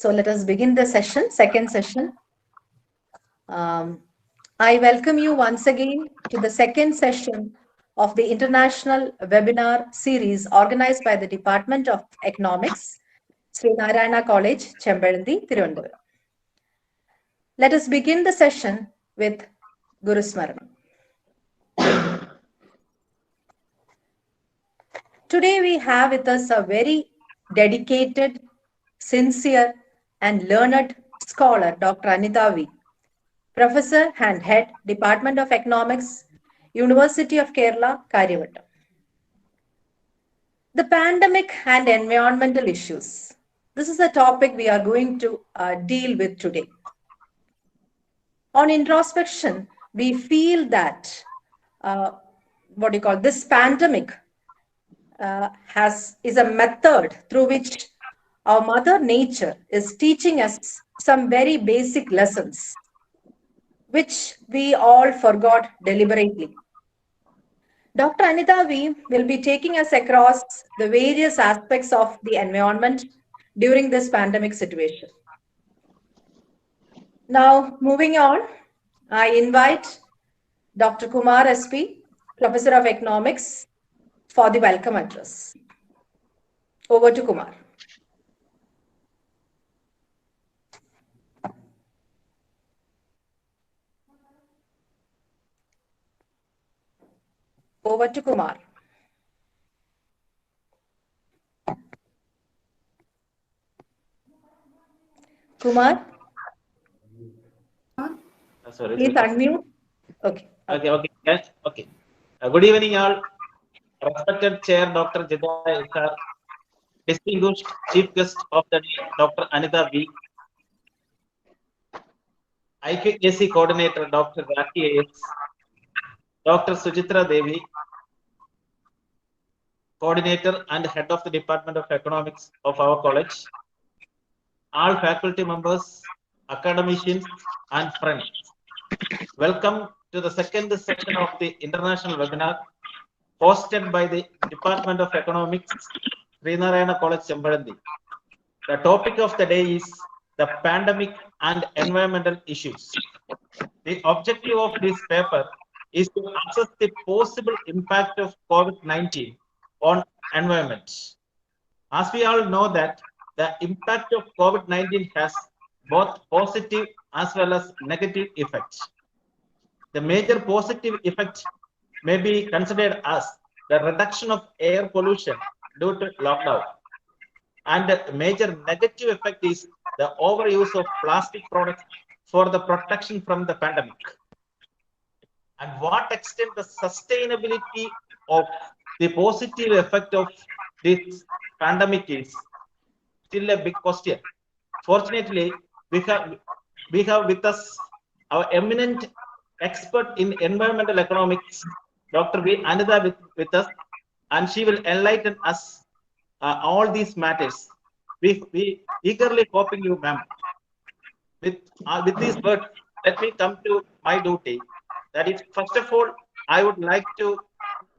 So let us begin the session, second session. I welcome you once again to the second session of the international webinar series organized by the Department of Economics, Sri Narayana College, Chembalanthi, Tirunelveli. Let us begin the session with Guru Smaranam. Today we have with us a very dedicated, sincere and learned scholar, Dr. Anita V. Professor and Head, Department of Economics, University of Kerala, Karyavattam. The pandemic and environmental issues. This is a topic we are going to deal with today. On introspection, we feel that this pandemic is a method through which our Mother Nature is teaching us some very basic lessons, which we all forgot deliberately. Dr. Anita V will be taking us across the various aspects of the environment during this pandemic situation. Now, moving on, I invite Dr. Kumar SP, Professor of Economics, for the welcome address. Over to Kumar. Over to Kumar. Kumar? Sorry. Please unmute. Okay. Okay. Yes. Okay. Good evening, all. Respected Chair Dr. Jidai sir, distinguished Chief Guest of the day, Dr. Anita V, IQAC Coordinator Dr. Raki AS, Dr. Sujitra Devi, Coordinator and Head of the Department of Economics of our college, all faculty members, academicians, and friends. Welcome to the second session of the international webinar hosted by the Department of Economics, Sri Narayana College, Chembalanthi. The topic of the day is the pandemic and environmental issues. The objective of this paper is to assess the possible impact of COVID-19 on environment. As we all know that the impact of COVID-19 has both positive as well as negative effects. The major positive effect may be considered as the reduction of air pollution due to lockdown. And the major negative effect is the overuse of plastic products for the protection from the pandemic. And what extent the sustainability of the positive effect of this pandemic is still a big question. Fortunately, we have with us our eminent expert in environmental economics, Dr. V. Anita with us, and she will enlighten us all these matters. We eagerly hoping you, ma'am. With these words, let me come to my duty. That is, first of all, I would like to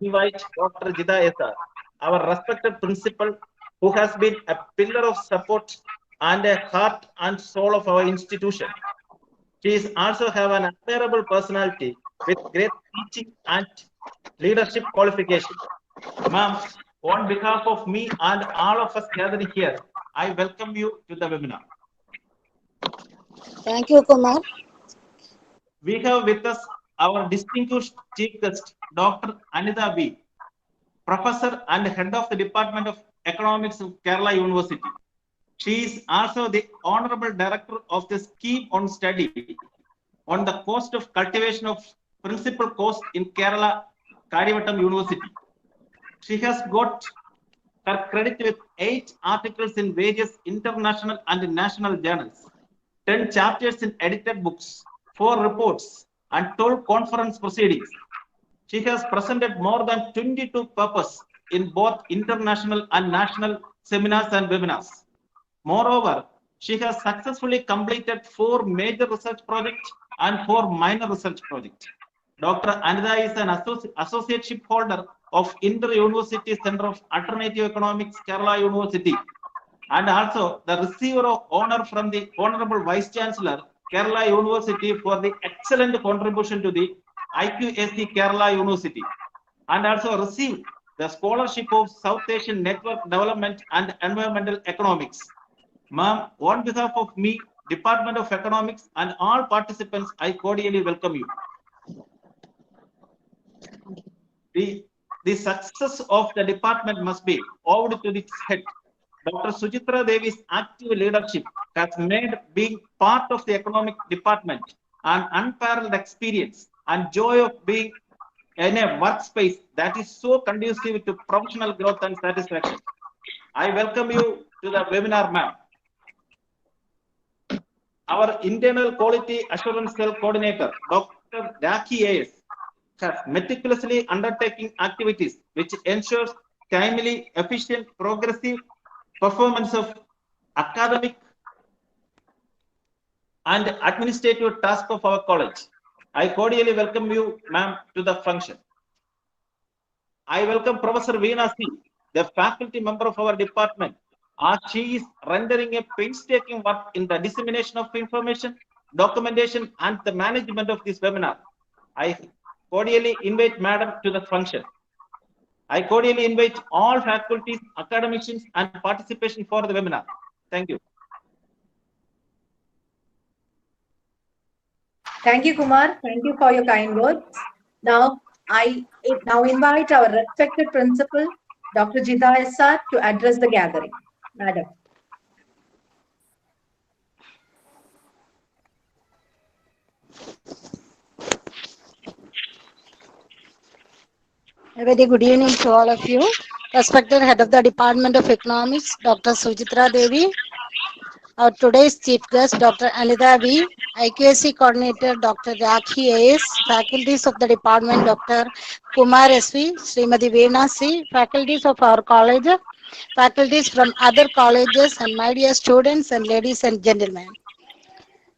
invite Dr. Jidai sir, our respected principal, who has been a pillar of support and a heart and soul of our institution. She is also have an admirable personality with great teaching and leadership qualification. Ma'am, on behalf of me and all of us gathered here, I welcome you to the webinar. Thank you, Kumar. We have with us our distinguished chief guest, Dr. Anita V, Professor and Head of the Department of Economics of Kerala University. She is also the Honorable Director of the Scheme on Study on the cost of cultivation of principal course in Kerala, Karyavattam University. She has got her credit with 8 articles in various international and national journals, 10 chapters in edited books, 4 reports, and 12 conference proceedings. She has presented more than 22 papers in both international and national seminars and webinars. Moreover, she has successfully completed 4 major research projects and 4 minor research projects. Dr. Anita is an associateship holder of Inter-University Center of Alternative Economics, Kerala University. and also the receiver of honor from the Honorable Vice Chancellor, Kerala University, for the excellent contribution to the IQAC Kerala University, and also received the scholarship of South Asian Network Development and Environmental Economics. Ma'am, on behalf of me, Department of Economics, and all participants, I cordially welcome you. The success of the department must be owed to its head. Dr. Sujitra Devi's active leadership has made being part of the economic department an unparalleled experience and joy of being in a workspace that is so conducive to professional growth and satisfaction. I welcome you to the webinar, ma'am. Our internal quality assurance cell coordinator, Dr. Rakhi AS, has meticulously undertaking activities which ensures timely, efficient, progressive performance of academic and administrative tasks of our college. I cordially welcome you, ma'am, to the function. I welcome Professor Veena C, the faculty member of our department, as she is rendering a painstaking work in the dissemination of information, documentation, and the management of this webinar. I cordially invite Madam to the function. I cordially invite all faculties, academicians, and participation for the webinar. Thank you. Thank you, Kumar. Thank you for your kind words. Now, I now invite our respected principal, Dr. Jita SR, to address the gathering. Madam. A very good evening to all of you. Respected Head of the Department of Economics, Dr. Sujitra Devi, our today's chief guest, Dr. Anita V, IQAC Coordinator, Dr. Rakhi AS, faculties of the department, Dr. Kumar SV, Srimati Veena C, faculties of our college, faculties from other colleges, and my dear students and ladies and gentlemen.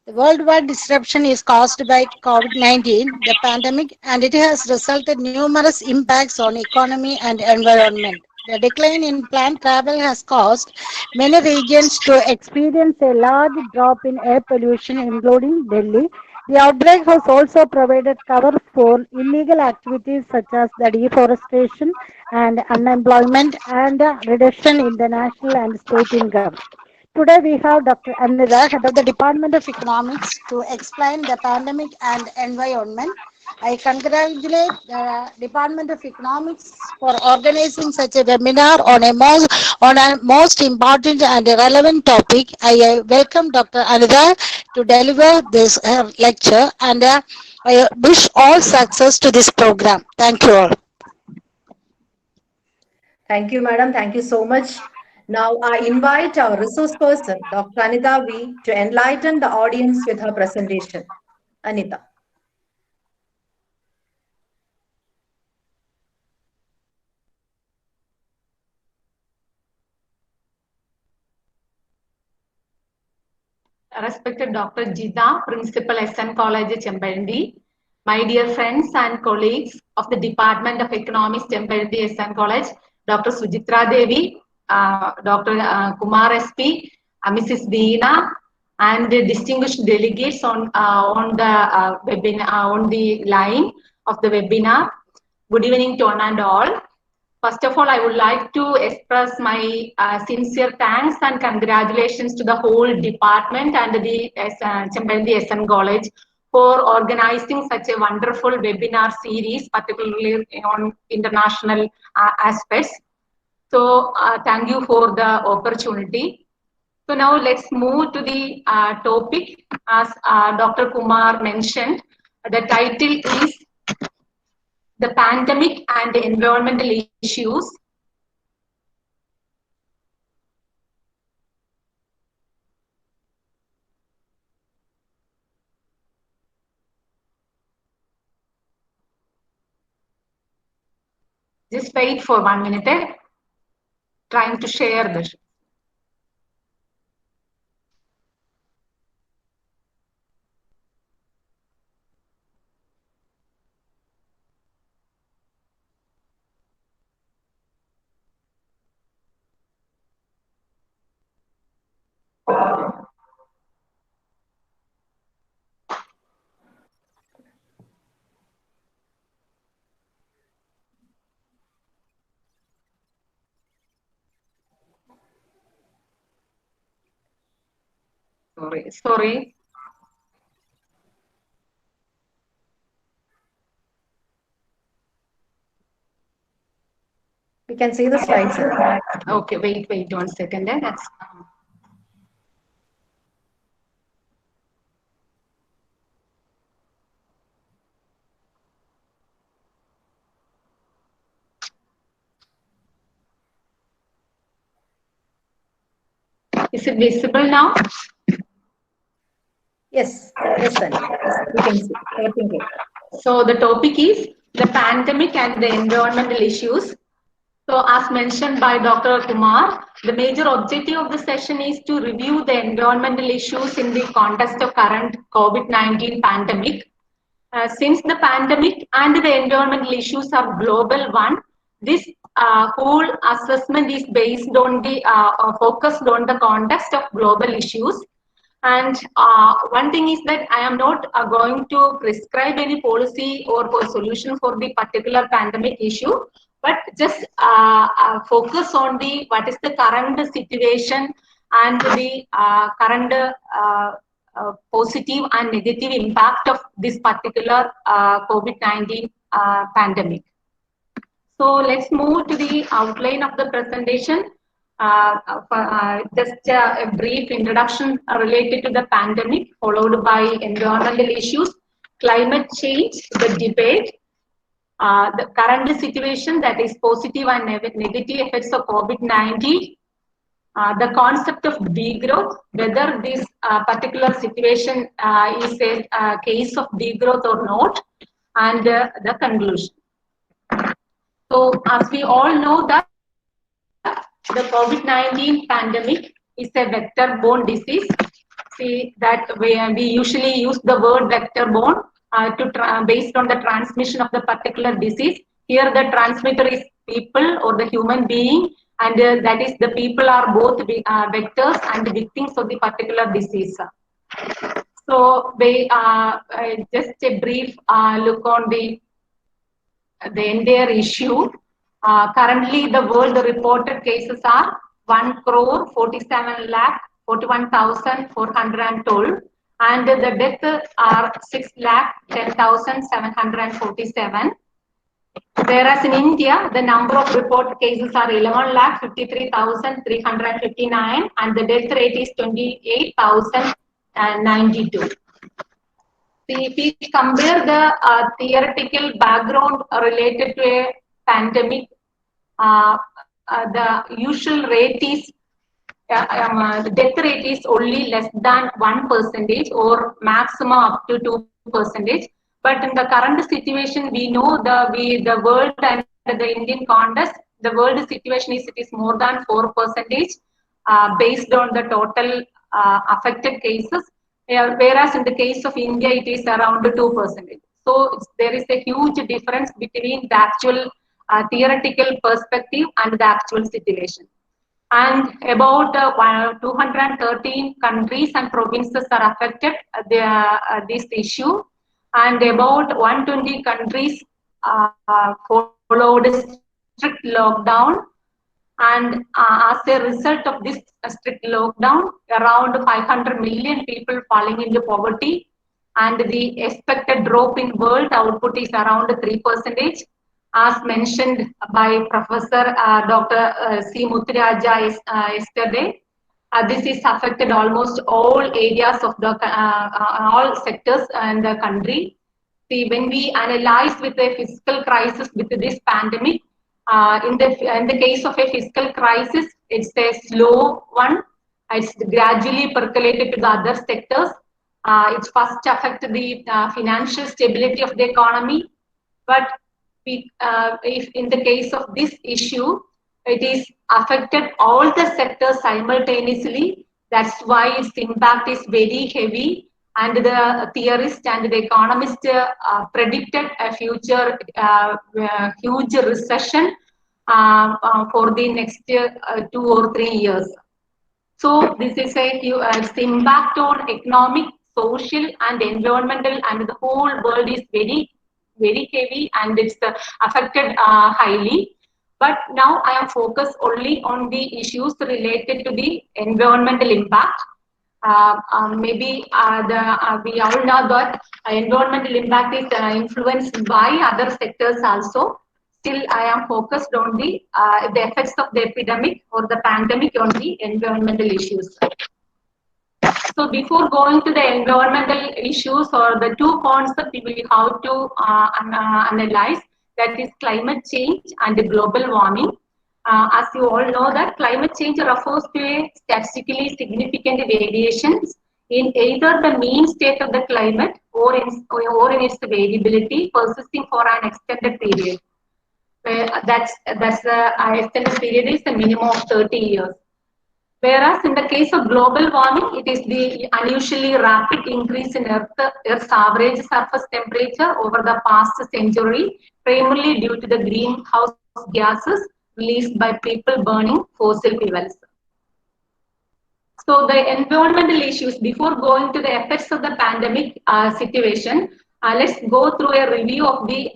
The worldwide disruption is caused by COVID-19, the pandemic, and it has resulted numerous impacts on economy and environment. The decline in planned travel has caused many regions to experience a large drop in air pollution, including Delhi. The outbreak has also provided cover for illegal activities such as the deforestation and unemployment and reduction in the national and state income. Today we have Dr. Anida, Head of the Department of Economics, to explain the pandemic and environment. I congratulate the Department of Economics for organizing such a webinar on a most important and relevant topic. I welcome Dr. Anida to deliver this lecture, and I wish all success to this program. Thank you all. Thank you, Madam. Thank you so much. Now, I invite our resource person, Dr. Anita V, to enlighten the audience with her presentation. Anita. Respected Dr. Jita, Principal SN College, Chempalindi, my dear friends and colleagues of the Department of Economics, Chempalindi SN College, Dr. Sujitra Devi, Dr. Kumar SP, Mrs. Veena, and the distinguished delegates on the webinar, on the line of the webinar. Good evening to one and all. First of all, I would like to express my sincere thanks and congratulations to the whole department and the Chempalindi SN College for organizing such a wonderful webinar series, particularly on international aspects. So thank you for the opportunity. So now let's move to the topic. As Dr. Kumar mentioned, the title is the pandemic and environmental issues. Just wait for 1 minute. Trying to share this. Sorry. We can see the slides. Okay, wait 1 second. That's Is it visible now? Yes, then. We can see everything here. So the topic is the pandemic and the environmental issues. So as mentioned by Dr. Kumar, the major objective of the session is to review the environmental issues in the context of current COVID-19 pandemic. Since the pandemic and the environmental issues are global one, this whole assessment is based on the focused on the context of global issues. And one thing is that I am not going to prescribe any policy or solution for the particular pandemic issue, but just focus on the what is the current situation and the current positive and negative impact of this particular COVID-19 pandemic. So let's move to the outline of the presentation. Just a brief introduction related to the pandemic, followed by environmental issues, climate change, the debate, the current situation, that is positive and negative effects of COVID-19, the concept of degrowth, whether this particular situation is a case of degrowth or not, and the conclusion. So as we all know that the COVID-19 pandemic is a vector-borne disease. See that we usually use the word vector-borne based on the transmission of the particular disease. Here the transmitter is people or the human being, and that is the people are both vectors and victims of the particular disease. So they just a brief look on the entire issue. Currently, the world reported cases are 1,47,41,412, and the deaths are 6,10,747. Whereas in India, the number of reported cases are 11,53,359, and the death rate is 28,092. If we compare the theoretical background related to a pandemic, the usual rate is the death rate is only less than 1% or maximum up to 2%. But in the current situation, we know the world and the Indian context, the world situation is it is more than 4% based on the total affected cases. Whereas in the case of India, it is around 2%. So there is a huge difference between the actual theoretical perspective and the actual situation. And about 213 countries and provinces are affected this issue, and about 120 countries followed strict lockdown. And as a result of this strict lockdown, around 500 million people falling into poverty, and the expected drop in world output is around 3%, as mentioned by Professor Dr. C. Muthuraja yesterday. This is affected almost all areas of the all sectors in the country. See, when we analyze with a fiscal crisis with this pandemic, in the case of a fiscal crisis, it's a slow one. It's gradually percolated to the other sectors. It first affected the financial stability of the economy. But if in the case of this issue, it is affected all the sectors simultaneously. That's why its impact is very heavy. And the theorists and the economists predicted a future huge recession for the next 2 or 3 years. So this is its impact on economic, social, and environmental, and the whole world is very, very heavy, and it's affected highly. But now I am focused only on the issues related to the environmental impact. We all know that environmental impact is influenced by other sectors also. Still, I am focused on the effects of the epidemic or the pandemic on the environmental issues. So before going to the environmental issues or the two concepts we have to analyze, that is climate change and global warming. As you all know that climate change refers to a statistically significant variations in either the mean state of the climate or in its variability persisting for an extended period. That's the extended period is the minimum of 30 years. Whereas in the case of global warming, it is the unusually rapid increase in Earth's average surface temperature over the past century, primarily due to the greenhouse gases released by people burning fossil fuels. So the environmental issues, before going to the effects of the pandemic situation, let's go through a review of the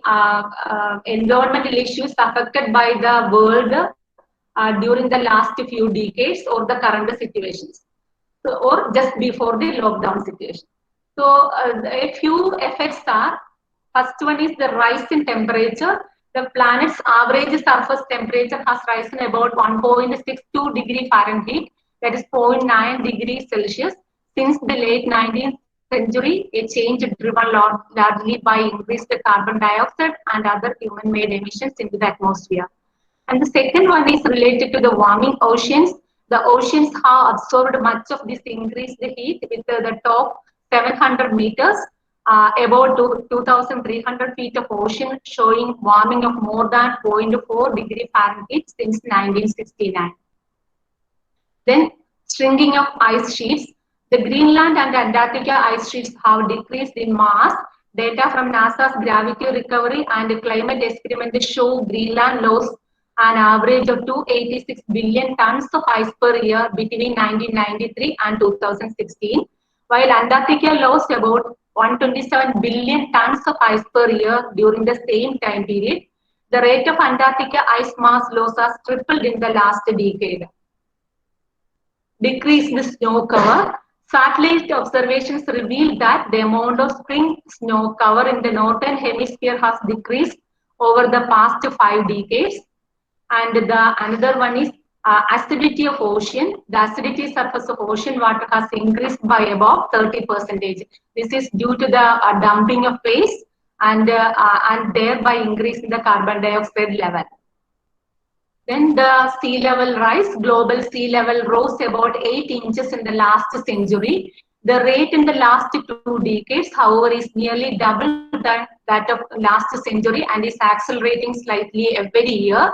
environmental issues affected by the world during the last few decades or the current situations, so, or just before the lockdown situation. So a few effects are, first one is the rise in temperature. The planet's average surface temperature has risen about 1.62 degree Fahrenheit, that is 0.9 degrees Celsius, since the late 19th century, a change driven largely by increased carbon dioxide and other human-made emissions into the atmosphere. And the second one is related to the warming oceans. The oceans have absorbed much of this increased heat with the top 700 meters, about 2,300 feet of ocean, showing warming of more than 0.4 degree Fahrenheit since 1969. Then shrinking of ice sheets. The Greenland and Antarctica ice sheets have decreased in mass. Data from NASA's Gravity Recovery and Climate Experiment show Greenland lost an average of 286 billion tons of ice per year between 1993 and 2016, while Antarctica lost about 127 billion tons of ice per year during the same time period. The rate of Antarctica ice mass loss has tripled in the last decade. Decreased snow cover. Satellite observations reveal that the amount of spring snow cover in the northern hemisphere has decreased over the past 5 decades. And another one is acidity of ocean. The acidity surface of ocean water has increased by about 30%. This is due to the dumping of waste and thereby increasing the carbon dioxide level. Then the sea level rise. Global sea level rose about 8 inches in the last century. The rate in the last 2 decades, however, is nearly double that of last century and is accelerating slightly every year.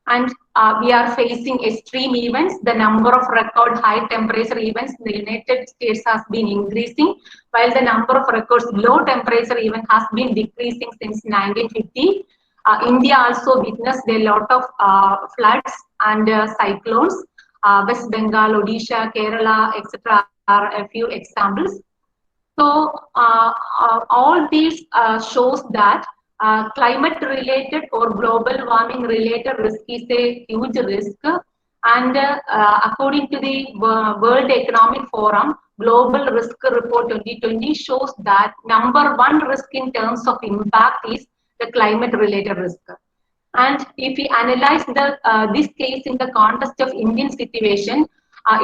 And we are facing extreme events. The number of record high temperature events in the United States has been increasing, while the number of records low temperature event has been decreasing since 1950. India also witnessed a lot of floods and cyclones. West Bengal, Odisha, Kerala, etc. are a few examples. So all these shows that climate-related or global warming-related risk is a huge risk. And according to the World Economic Forum, Global Risk Report 2020 shows that #1 risk in terms of impact is the climate-related risk. And if we analyze this case in the context of Indian situation,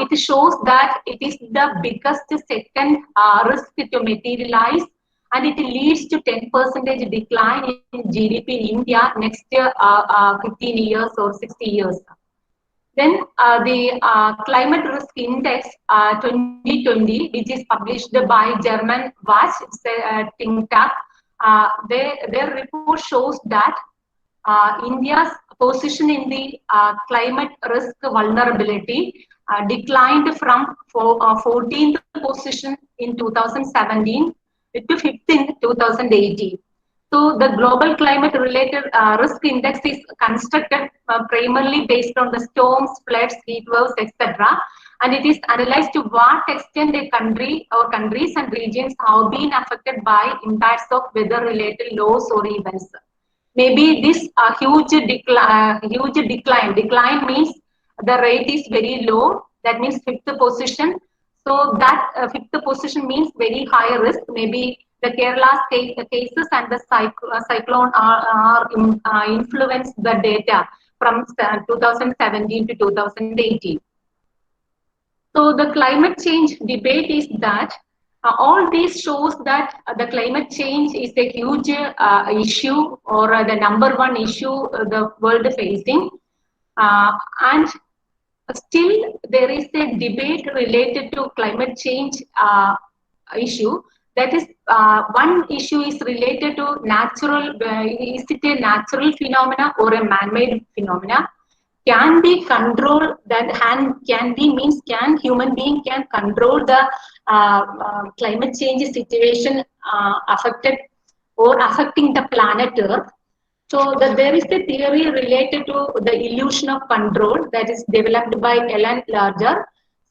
it shows that it is the biggest second risk to materialize, and it leads to 10% decline in GDP in India next 15 years or 60 years. Then the Climate Risk Index 2020, which is published by German WACH think tank, their report shows that India's position in the climate risk vulnerability declined from 14th position in 2017 to 5th in 2018. So the global climate related risk index is constructed primarily based on the storms, floods, heat waves, etc. And it is analyzed to what extent a country or countries and regions have been affected by impacts of weather related laws or events. Maybe this huge decline means the rate is very low, that means 5th position. So that fifth position means very high risk. Maybe the Kerala's cases and the cyclone are influence the data from 2017 to 2018. So the climate change debate is that all this shows that the climate change is a huge issue, or the number one issue the world is facing. And still there is a debate related to climate change issue. That is, one issue is related to natural, is it a natural phenomena or a man-made phenomena? Can we control that? Can human being can control the climate change situation affected or affecting the planet Earth? So there is a theory related to the illusion of control that is developed by Alan Larger.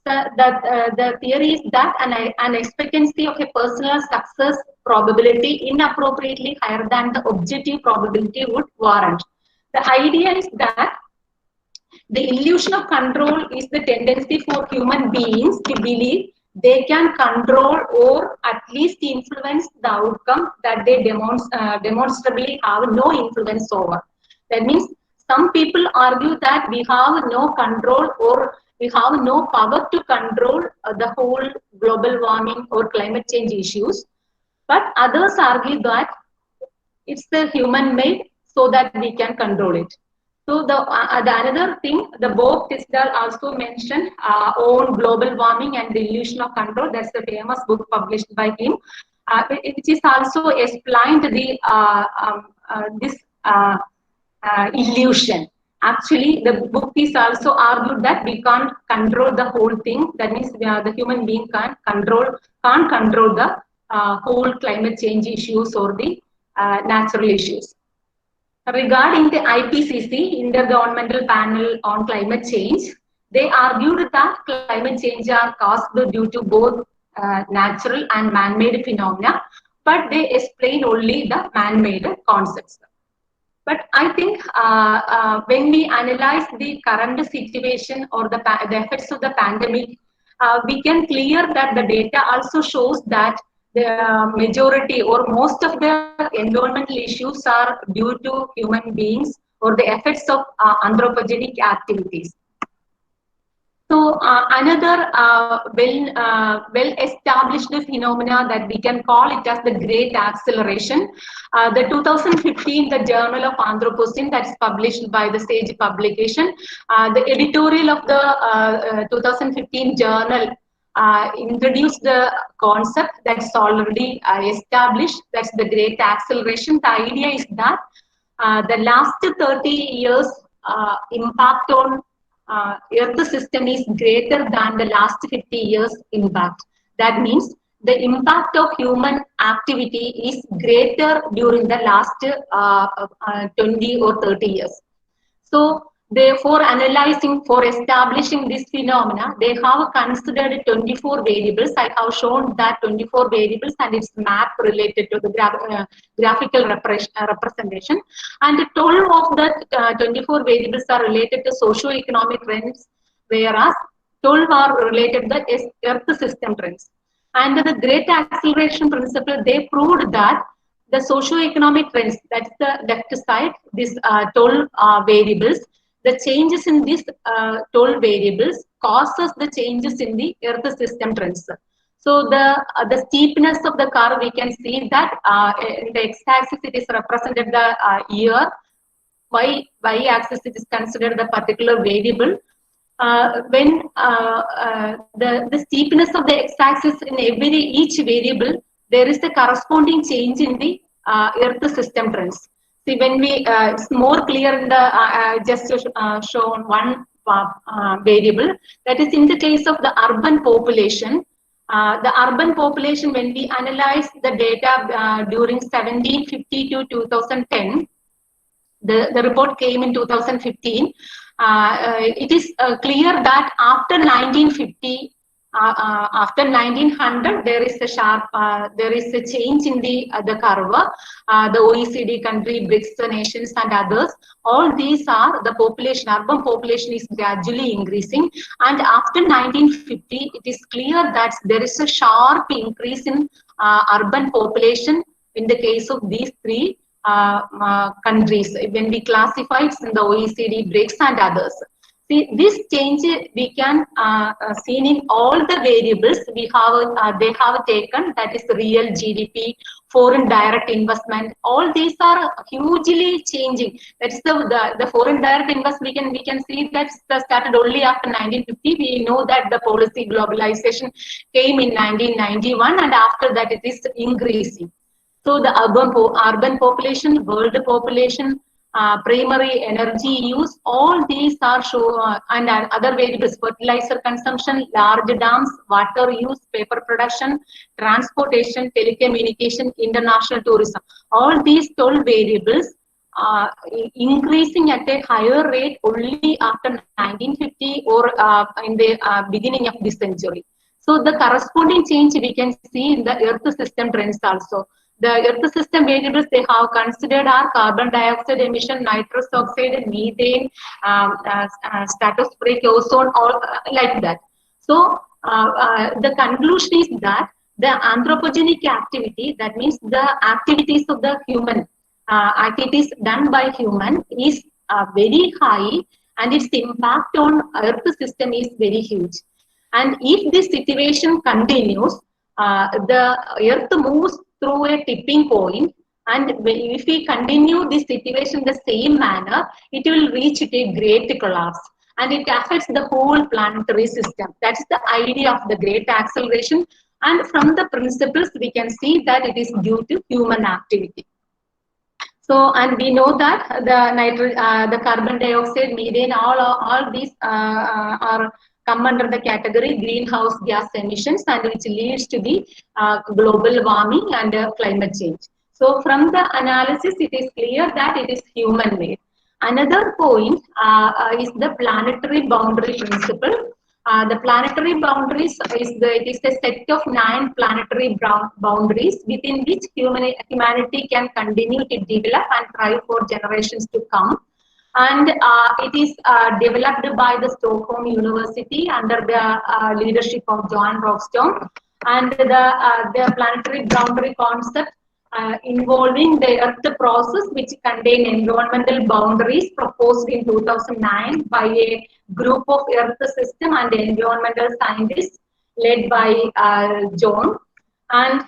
The theory is that an expectancy of a personal success probability inappropriately higher than the objective probability would warrant. The idea is that the illusion of control is the tendency for human beings to believe they can control or at least influence the outcome that they demonstrably have no influence over. That means some people argue that we have no control or we have no power to control the whole global warming or climate change issues. But others argue that it's the human made so that we can control it. So the another thing, the Bob Tisdale also mentioned on global warming and the illusion of control. That's the famous book published by him, which is also explained the this illusion. Actually, the book is also argued that we can't control the whole thing. That means the human being can't control the whole climate change issues or the natural issues. Regarding the IPCC, Intergovernmental Panel on Climate Change, they argued that climate change are caused due to both natural and man-made phenomena, but they explain only the man-made concepts. But I think when we analyze the current situation or the effects of the pandemic, we can clear that the data also shows that the majority or most of the environmental issues are due to human beings or the effects of anthropogenic activities. So another well-established phenomena that we can call it as the Great Acceleration. The 2015, the Journal of Anthropocene, that's published by the Sage Publication. The editorial of the 2015 journal introduced the concept that's already established. That's the Great Acceleration. The idea is that the last 30 years impact on Earth system is greater than the last 50 years impact. That means the impact of human activity is greater during the last 20 or 30 years. So therefore, for establishing this phenomena, they have considered 24 variables. I have shown that 24 variables and its map related to the graphical representation. And 12 of the 24 variables are related to socio-economic trends, whereas 12 are related to the Earth system trends. And the Great Acceleration principle, they proved that the socio-economic trends, that's the left side, these 12 variables, the changes in these 12 variables causes the changes in the Earth system trends. So the steepness of the curve, we can see that in the x-axis it is represented the year, y-axis it is considered the particular variable. When the steepness of the x-axis in each variable, there is the corresponding change in the Earth system trends. See, when we, it's more clear in the, just shown one variable, that is in the case of the urban population. The urban population, when we analyze the data during 1750 to 2010, the report came in 2015. It is clear that after 1950, after 1900, there is a sharp, there is a change in the curve. The OECD country, BRICS nations, and others. All these are the population. Urban population is gradually increasing, and after 1950, it is clear that there is a sharp increase in urban population in the case of these three countries when we classify it in the OECD, BRICS, and others. See, this change we can seen in all the variables we have. They have taken, that is real GDP, foreign direct investment. All these are hugely changing. That is the foreign direct investment. We can see that started only after 1950. We know that the policy globalization came in 1991, and after that it is increasing. So the urban population, world population, primary energy use, all these are and other variables: fertilizer consumption, large dams, water use, paper production, transportation, telecommunication, international tourism. All these 12 variables increasing at a higher rate only after 1950 or in the beginning of this century. So the corresponding change we can see in the Earth system trends also. The Earth system variables they have considered are carbon dioxide emission, nitrous oxide, methane, stratospheric ozone, all like that. So the conclusion is that the anthropogenic activity, that means the activities of the human, activities done by human is very high, and its impact on Earth system is very huge. And if this situation continues, the Earth moves through a tipping point, and if we continue this situation in the same manner, it will reach a great collapse, and it affects the whole planetary system. That's the idea of the great acceleration, and from the principles we can see that it is due to human activity. So, and we know that the carbon dioxide, methane, all these are come under the category greenhouse gas emissions, and which leads to the global warming and climate change. So from the analysis, it is clear that it is human made. Another point is the planetary boundary principle. The planetary boundaries it is a set of 9 planetary boundaries within which humanity can continue to develop and thrive for generations to come. And it is developed by the Stockholm University under the leadership of Johan Rockström, and the planetary boundary concept involving the Earth process, which contain environmental boundaries, proposed in 2009 by a group of Earth system and environmental scientists led by John. And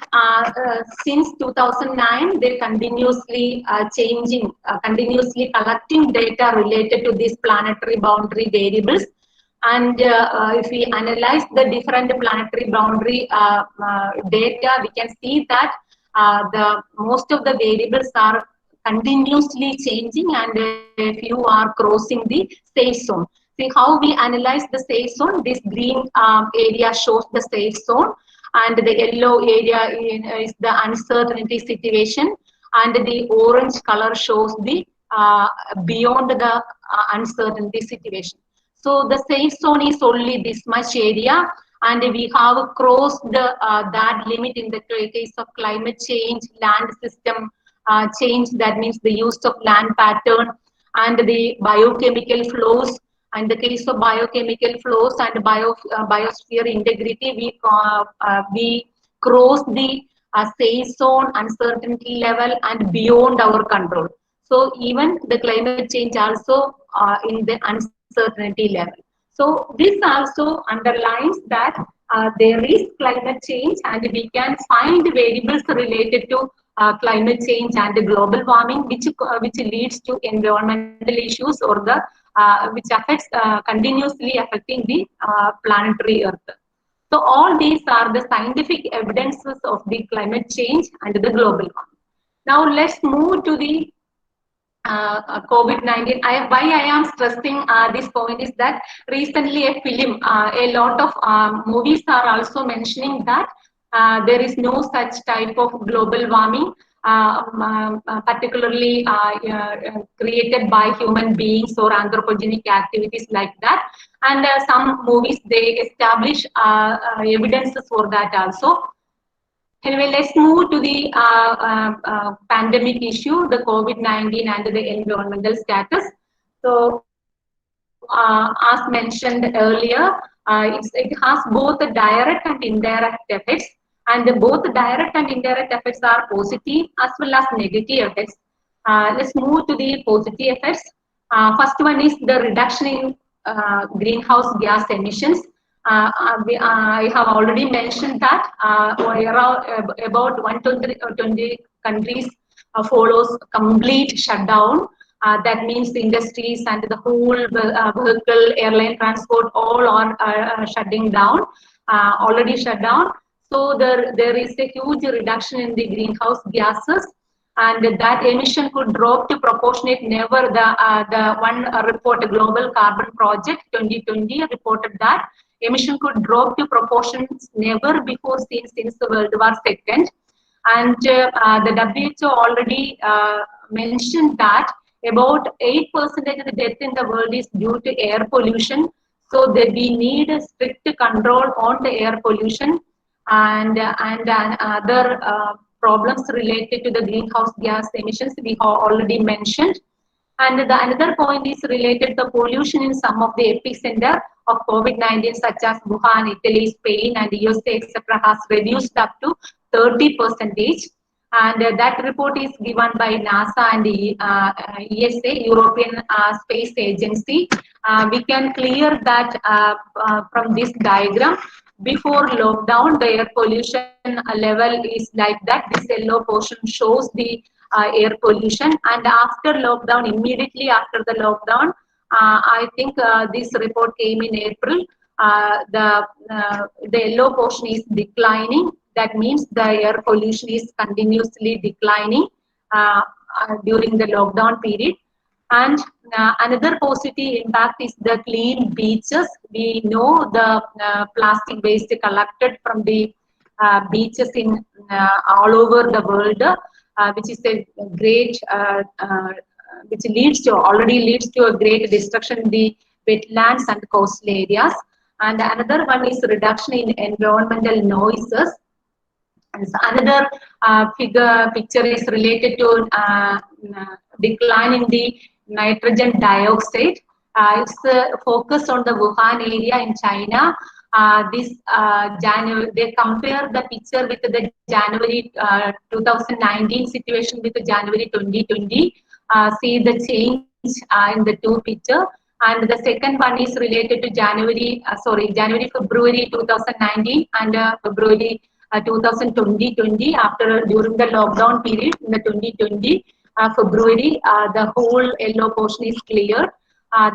since 2009, they continuously continuously collecting data related to these planetary boundary variables. And if we analyze the different planetary boundary data, we can see that most of the variables are continuously changing, and a few are crossing the safe zone. See how we analyze the safe zone. This green area shows the safe zone, and the yellow area is the uncertainty situation, and the orange color shows the beyond the uncertainty situation. So the safe zone is only this much area, and we have crossed that limit in the case of climate change, land system change, that means the use of land pattern, and the biochemical flows. In the case of biochemical flows and biosphere integrity, we cross the safe zone, uncertainty level, and beyond our control. So even the climate change also in the uncertainty level. So this also underlines that there is climate change, and we can find variables related to climate change and global warming, which leads to environmental issues or the which affects continuously affecting the planetary Earth. So all these are the scientific evidences of the climate change and the global warming. Now let's move to the COVID-19. Why I am stressing this point is that recently a film, a lot of movies are also mentioning that there is no such type of global warming, particularly created by human beings or anthropogenic activities like that. And some movies, they establish evidences for that also. Anyway, let's move to the pandemic issue, the COVID-19 and the environmental status. So, as mentioned earlier, it has both the direct and indirect effects, and both the direct and indirect effects are positive as well as negative effects. Let's move to the positive effects. First one is the reduction in greenhouse gas emissions. I have already mentioned that around about 120 countries follows complete shutdown. That means the industries and the whole vehicle, airline transport, all are shutting down, already shut down. So there is a huge reduction in the greenhouse gases, and that emission could drop to proportionate never. The one report, Global Carbon Project 2020, reported that emission could drop to proportions never before seen since the World War II. And the WHO already mentioned that about 8% of the death in the world is due to air pollution. So that we need a strict control on the air pollution and other problems related to the greenhouse gas emissions we have already mentioned. And another point is related to pollution in some of the epicenter of COVID-19, such as Wuhan, Italy, Spain, and USA, etc., has reduced up to 30%. And that report is given by NASA and the ESA, European Space Agency. We can clear that from this diagram. Before lockdown, the air pollution level is like that. This yellow portion shows the air pollution, and after lockdown, immediately after the lockdown, I think this report came in April. The yellow portion is declining. That means the air pollution is continuously declining during the lockdown period. And another positive impact is the clean beaches. We know the plastic waste collected from the beaches in all over the world, which is a great, which already leads to a great destruction in the wetlands and coastal areas. And another one is reduction in environmental noises. And another picture is related to decline in the nitrogen dioxide. It's focused on the Wuhan area in China. January, they compare the picture with the January 2019 situation with the January 2020. See the change in the two pictures. And the second one is related to February 2019 and February 2020. During the lockdown period in the 2020 February, the whole yellow portion is cleared.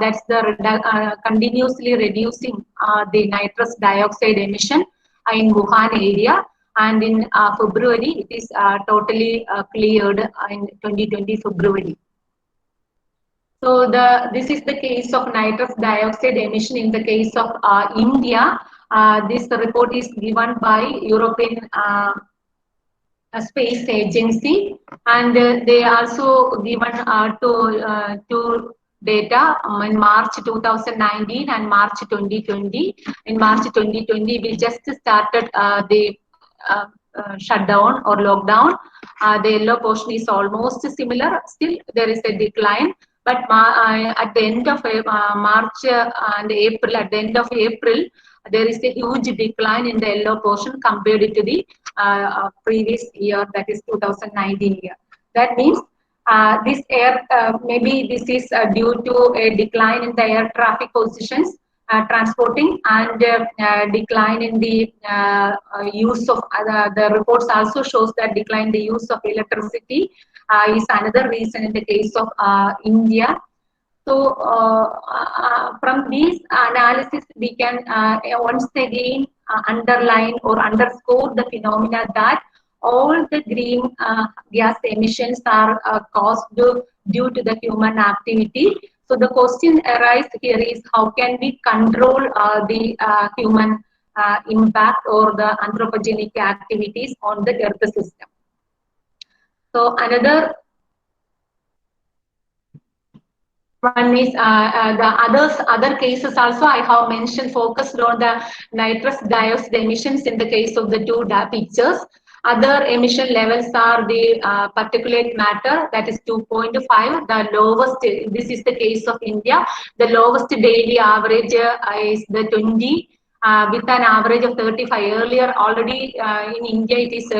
That's the continuously reducing the nitrous dioxide emission in Wuhan area. And in February, it is totally cleared in 2020 February. So this is the case of nitrous dioxide emission in the case of India. This report is given by European Space Agency, and they also given two data in March 2019 and March 2020. In March 2020, we just started the shutdown or lockdown. The yellow portion is almost similar. Still, there is a decline. But at the end of March and April, at the end of April, there is a huge decline in the yellow portion compared to the previous year, that is 2019 year. That means this air, maybe this is due to a decline in the air traffic positions, transporting, and decline in the use of, the reports also shows that decline in the use of electricity is another reason in the case of India. So from these analysis, we can once again underline or underscore the phenomena that all the green gas emissions are caused due to the human activity. So the question arises here is, how can we control the human impact or the anthropogenic activities on the earth system? So another One is the other cases also I have mentioned focused on the nitrous dioxide emissions in the case of the two pictures. Other emission levels are the particulate matter, that is 2.5. The lowest, this is the case of India. The lowest daily average is the 20. With an average of 35. Earlier, already in India, it is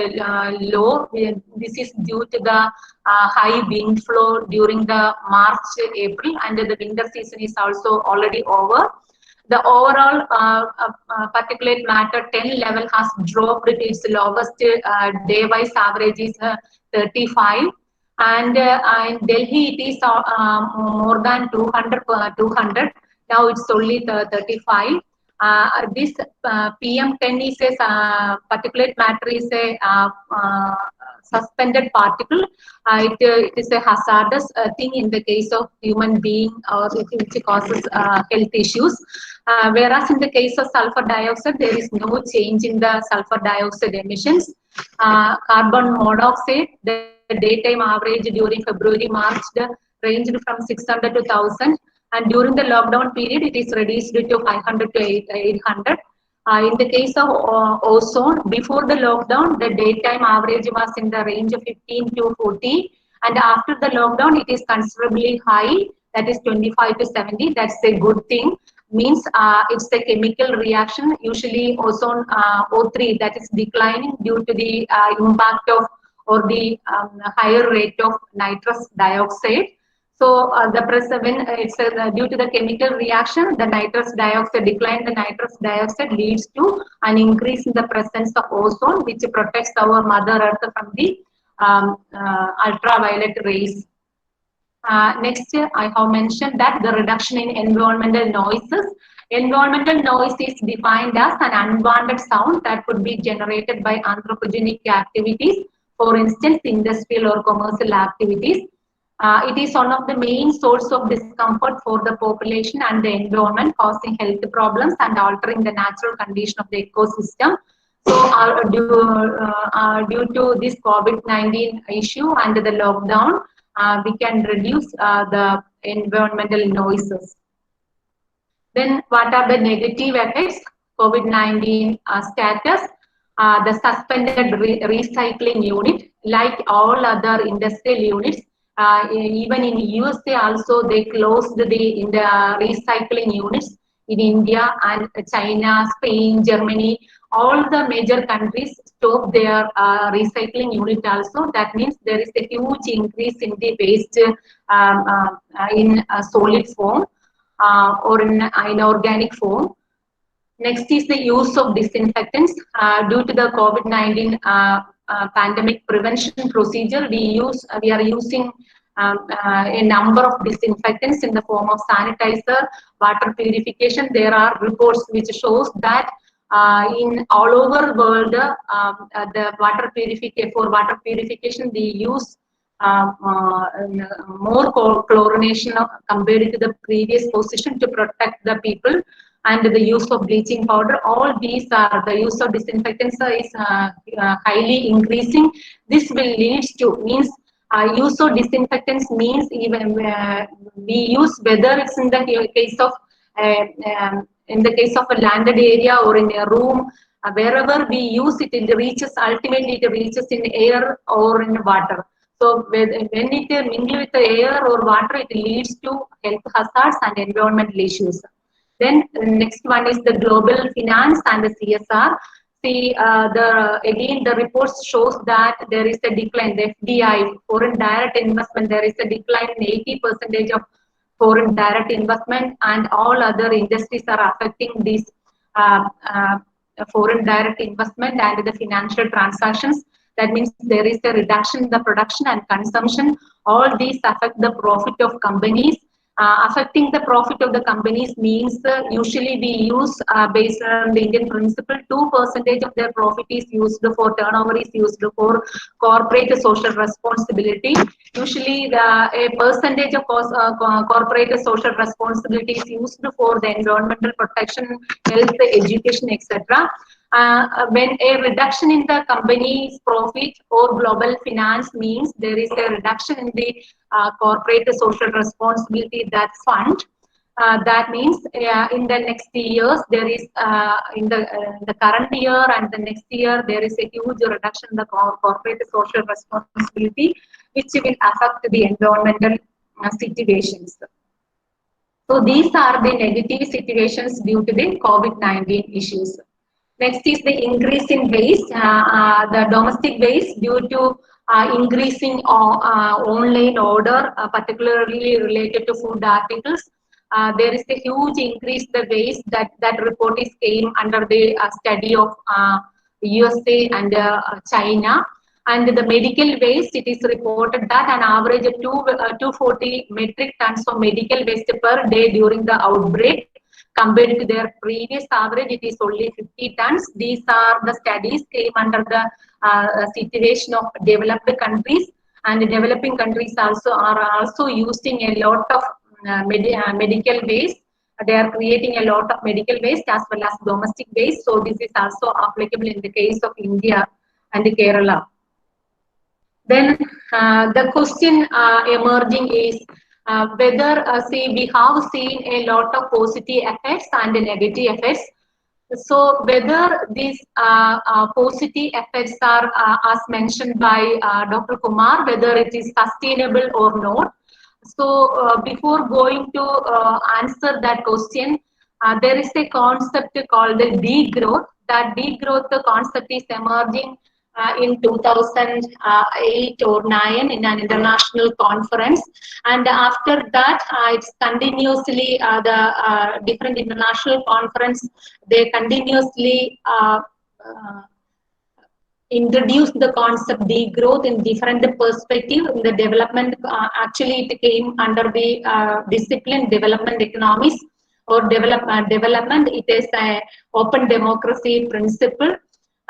low. This is due to the high wind flow during the March, April, and the winter season is also already over. The overall particulate matter 10 level has dropped to its lowest day-wise average is 35. And in Delhi, it is more than 200. Now it's only 35. This PM10 is a particulate matter is a suspended particle. It is a hazardous thing in the case of human being or which causes health issues. Whereas in the case of sulfur dioxide, there is no change in the sulfur dioxide emissions. Carbon monoxide, the daytime average during February, March ranged from 600 to 1000. And during the lockdown period, it is reduced to 500 to 800. In the case of ozone, before the lockdown, the daytime average was in the range of 15 to 40. And after the lockdown, it is considerably high, that is 25 to 70. That's a good thing. Means it's a chemical reaction. Usually ozone O3, that is declining due to the impact of or the higher rate of nitrous dioxide. So when it's due to the chemical reaction, the nitrous dioxide decline. The nitrous dioxide leads to an increase in the presence of ozone, which protects our Mother Earth from the ultraviolet rays. Next, I have mentioned that the reduction in environmental noises. Environmental noise is defined as an unwanted sound that could be generated by anthropogenic activities, for instance, industrial or commercial activities. It is one of the main source of discomfort for the population and the environment, causing health problems and altering the natural condition of the ecosystem. So due to this COVID-19 issue and the lockdown, we can reduce the environmental noises. Then what are the negative effects? COVID-19 status. The suspended recycling unit, like all other industrial units, even in USA also they closed the recycling units in India and China, Spain, Germany. All the major countries stopped their recycling unit also. That means there is a huge increase in the waste in solid form or in inorganic form. Next is the use of disinfectants. Due to the COVID-19 pandemic prevention procedure, we are using a number of disinfectants in the form of sanitizer, water purification. There are reports which shows that in all over the world, the water purification, we use more chlorination compared to the previous position to protect the people. And the use of bleaching powder, all these are the use of disinfectants is highly increasing. This will lead to use of disinfectants means even we use whether it's in the case of a landed area or in a room, wherever we use it, ultimately it reaches in air or in water. So when it mingles with the air or water, it leads to health hazards and environmental issues. Then the next one is the global finance and the CSR. See, again the reports shows that there is a decline. The FDI, foreign direct investment, there is a decline in 80% of foreign direct investment, and all other industries are affecting this foreign direct investment and the financial transactions. That means there is a reduction in the production and consumption. All these affect the profit of companies. Affecting the profit of the companies means usually we use based on the Indian principle, 2% of their profit is used for turnover is used for corporate social responsibility. Usually a percentage of corporate social responsibility is used for the environmental protection, health, education, etc. When a reduction in the company's profit or global finance means there is a reduction in the corporate social responsibility that fund. That means in the next years there is in the current year and the next year there is a huge reduction in the corporate social responsibility, which will affect the environmental situations. So these are the negative situations due to the COVID-19 issues. Next is the increase in waste, the domestic waste due to increasing online order, particularly related to food articles. There is a huge increase the waste that report is came under the study of USA and China. And the medical waste, it is reported that an average of 240 metric tons of medical waste per day during the outbreak. Compared to their previous average, it is only 50 tons. These are the studies came under the situation of developed countries, and the developing countries also are also using a lot of medical waste. They are creating a lot of medical waste as well as domestic waste. So this is also applicable in the case of India and Kerala. Then the question emerging is whether we have seen a lot of positive effects and negative effects. So whether these positive effects are as mentioned by Dr. Kumar, whether it is sustainable or not. So before going to answer that question, there is a concept called the degrowth. That degrowth concept is emerging in 2008 or 9 in an international conference, and after that it's continuously the different international conference, they continuously introduced the concept degrowth in different perspective in the development. Actually it came under the discipline development economics or development. It is a open democracy principle.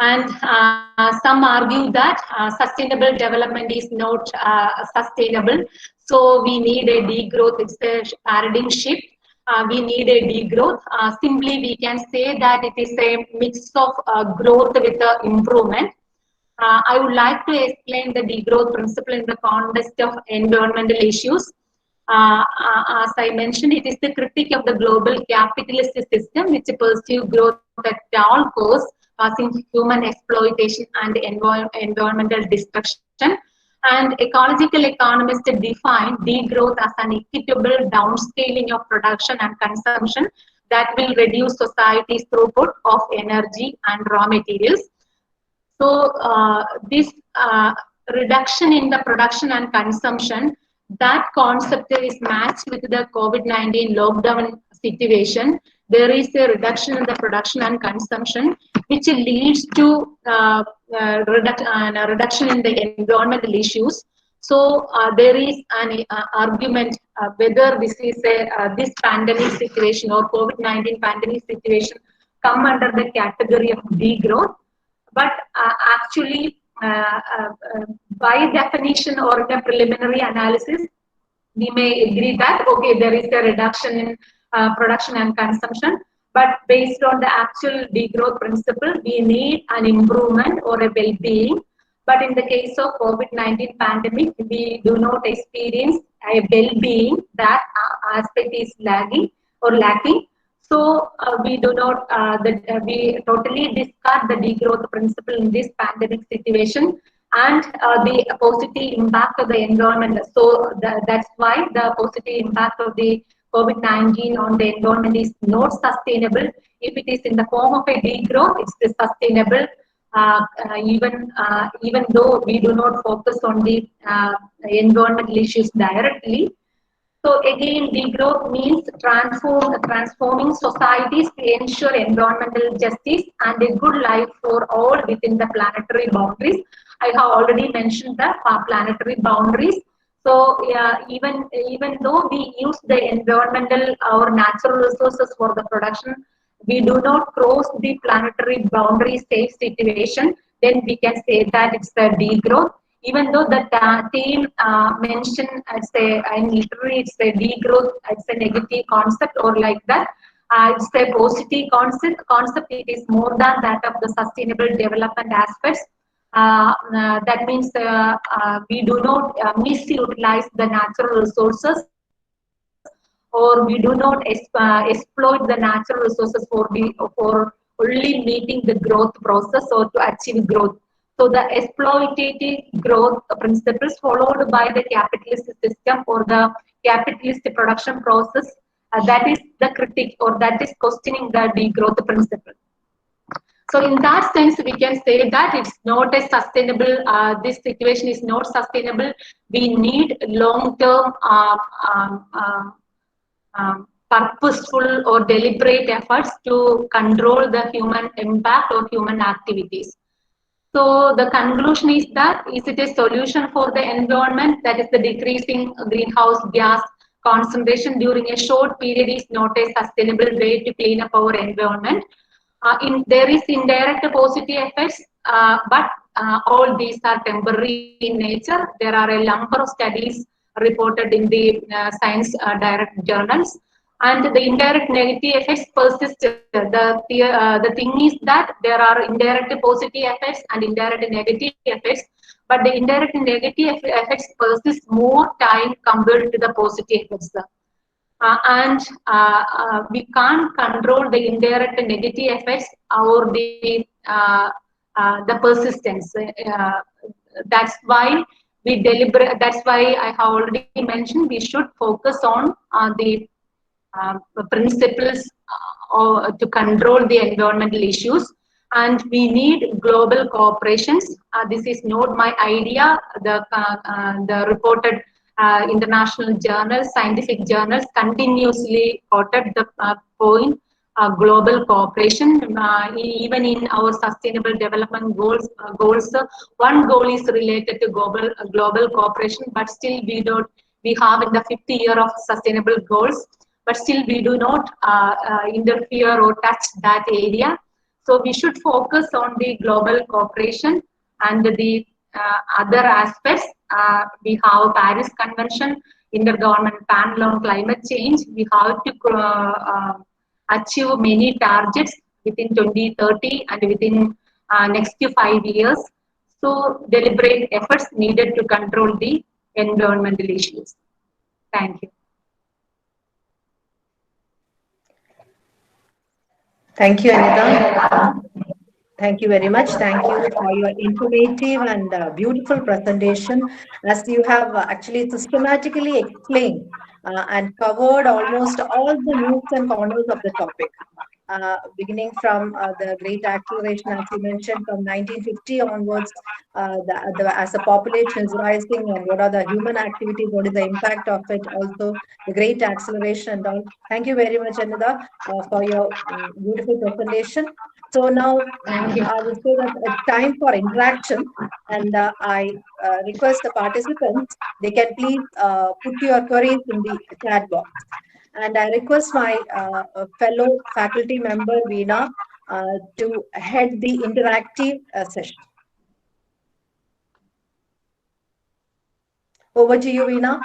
And some argue that sustainable development is not sustainable. So we need a degrowth. It's a paradigm shift. We need a degrowth. Simply we can say that it is a mix of growth with improvement. I would like to explain the degrowth principle in the context of environmental issues. As I mentioned, it is the critique of the global capitalist system which pursues growth at all costs, causing human exploitation and environmental destruction. And ecological economists define degrowth as an equitable downscaling of production and consumption that will reduce society's throughput of energy and raw materials. So this reduction in the production and consumption, that concept is matched with the COVID-19 lockdown situation. There is a reduction in the production and consumption, which leads to reduction in the environmental issues. So there is an argument whether this is this pandemic situation or COVID-19 pandemic situation come under the category of degrowth. But actually, by definition or in a preliminary analysis, we may agree that, okay, there is a reduction in production and consumption, but based on the actual degrowth principle, we need an improvement or a well-being. But in the case of COVID-19 pandemic, we do not experience a well-being. That aspect is lagging or lacking. So we do not, we totally discard the degrowth principle in this pandemic situation and the positive impact of the environment. So that's why the positive impact of the COVID-19 on the environment is not sustainable. If it is in the form of a degrowth, it's sustainable. Even though we do not focus on the environmental issues directly. So again, degrowth means transforming societies to ensure environmental justice and a good life for all within the planetary boundaries. I have already mentioned the planetary boundaries. So even though we use the environmental or natural resources for the production, we do not cross the planetary boundary safe situation, then we can say that it's a degrowth. Even though the team mentioned, in literary, it's a degrowth, it's a negative concept or like that. It's a positive concept. It is more than that of the sustainable development aspects. That means we do not misutilize the natural resources, or we do not exploit the natural resources for only meeting the growth process or to achieve growth. So the exploitative growth principles followed by the capitalist system or the capitalist production process, that is the critique, or that is questioning the degrowth principle. So in that sense, we can say that it's not a sustainable, this situation is not sustainable. We need long-term purposeful or deliberate efforts to control the human impact or human activities. So the conclusion is that, is it a solution for the environment? That is, the decreasing greenhouse gas concentration during a short period is not a sustainable way to clean up our environment. There is indirect positive effects, but all these are temporary in nature. There are a number of studies reported in the science direct journals, and the indirect negative effects persist. The thing is that there are indirect positive effects and indirect negative effects, but the indirect negative effects persist more time compared to the positive effects. And we can't control the indirect negative effects or the persistence. That's why we deliberate. That's why I have already mentioned we should focus on the principles to control the environmental issues, and we need global cooperations. This is not my idea. The reported international journals, scientific journals continuously quoted the point global cooperation. Even in our sustainable development goals, one goal is related to global cooperation, but still we have in the 50th year of sustainable goals, but still we do not interfere or touch that area. So we should focus on the global cooperation and the other aspects. We have Paris Convention, Intergovernmental Panel on Climate Change. We have to achieve many targets within 2030 and within next 5 years. So deliberate efforts needed to control the environmental issues. Thank you. Thank you, Anita. Thank you very much. Thank you for your informative and beautiful presentation, as you have actually systematically explained and covered almost all the nooks and corners of the topic. Beginning from the great acceleration, as you mentioned, from 1950 onwards, as the population is rising, and what are the human activities, what is the impact of it, also the great acceleration and all. Thank you very much, Anita, for your beautiful presentation. So now I would say that it's time for interaction, and I request the participants, they can please put your queries in the chat box. And I request my fellow faculty member, Veena, to head the interactive session. Over to you, Veena.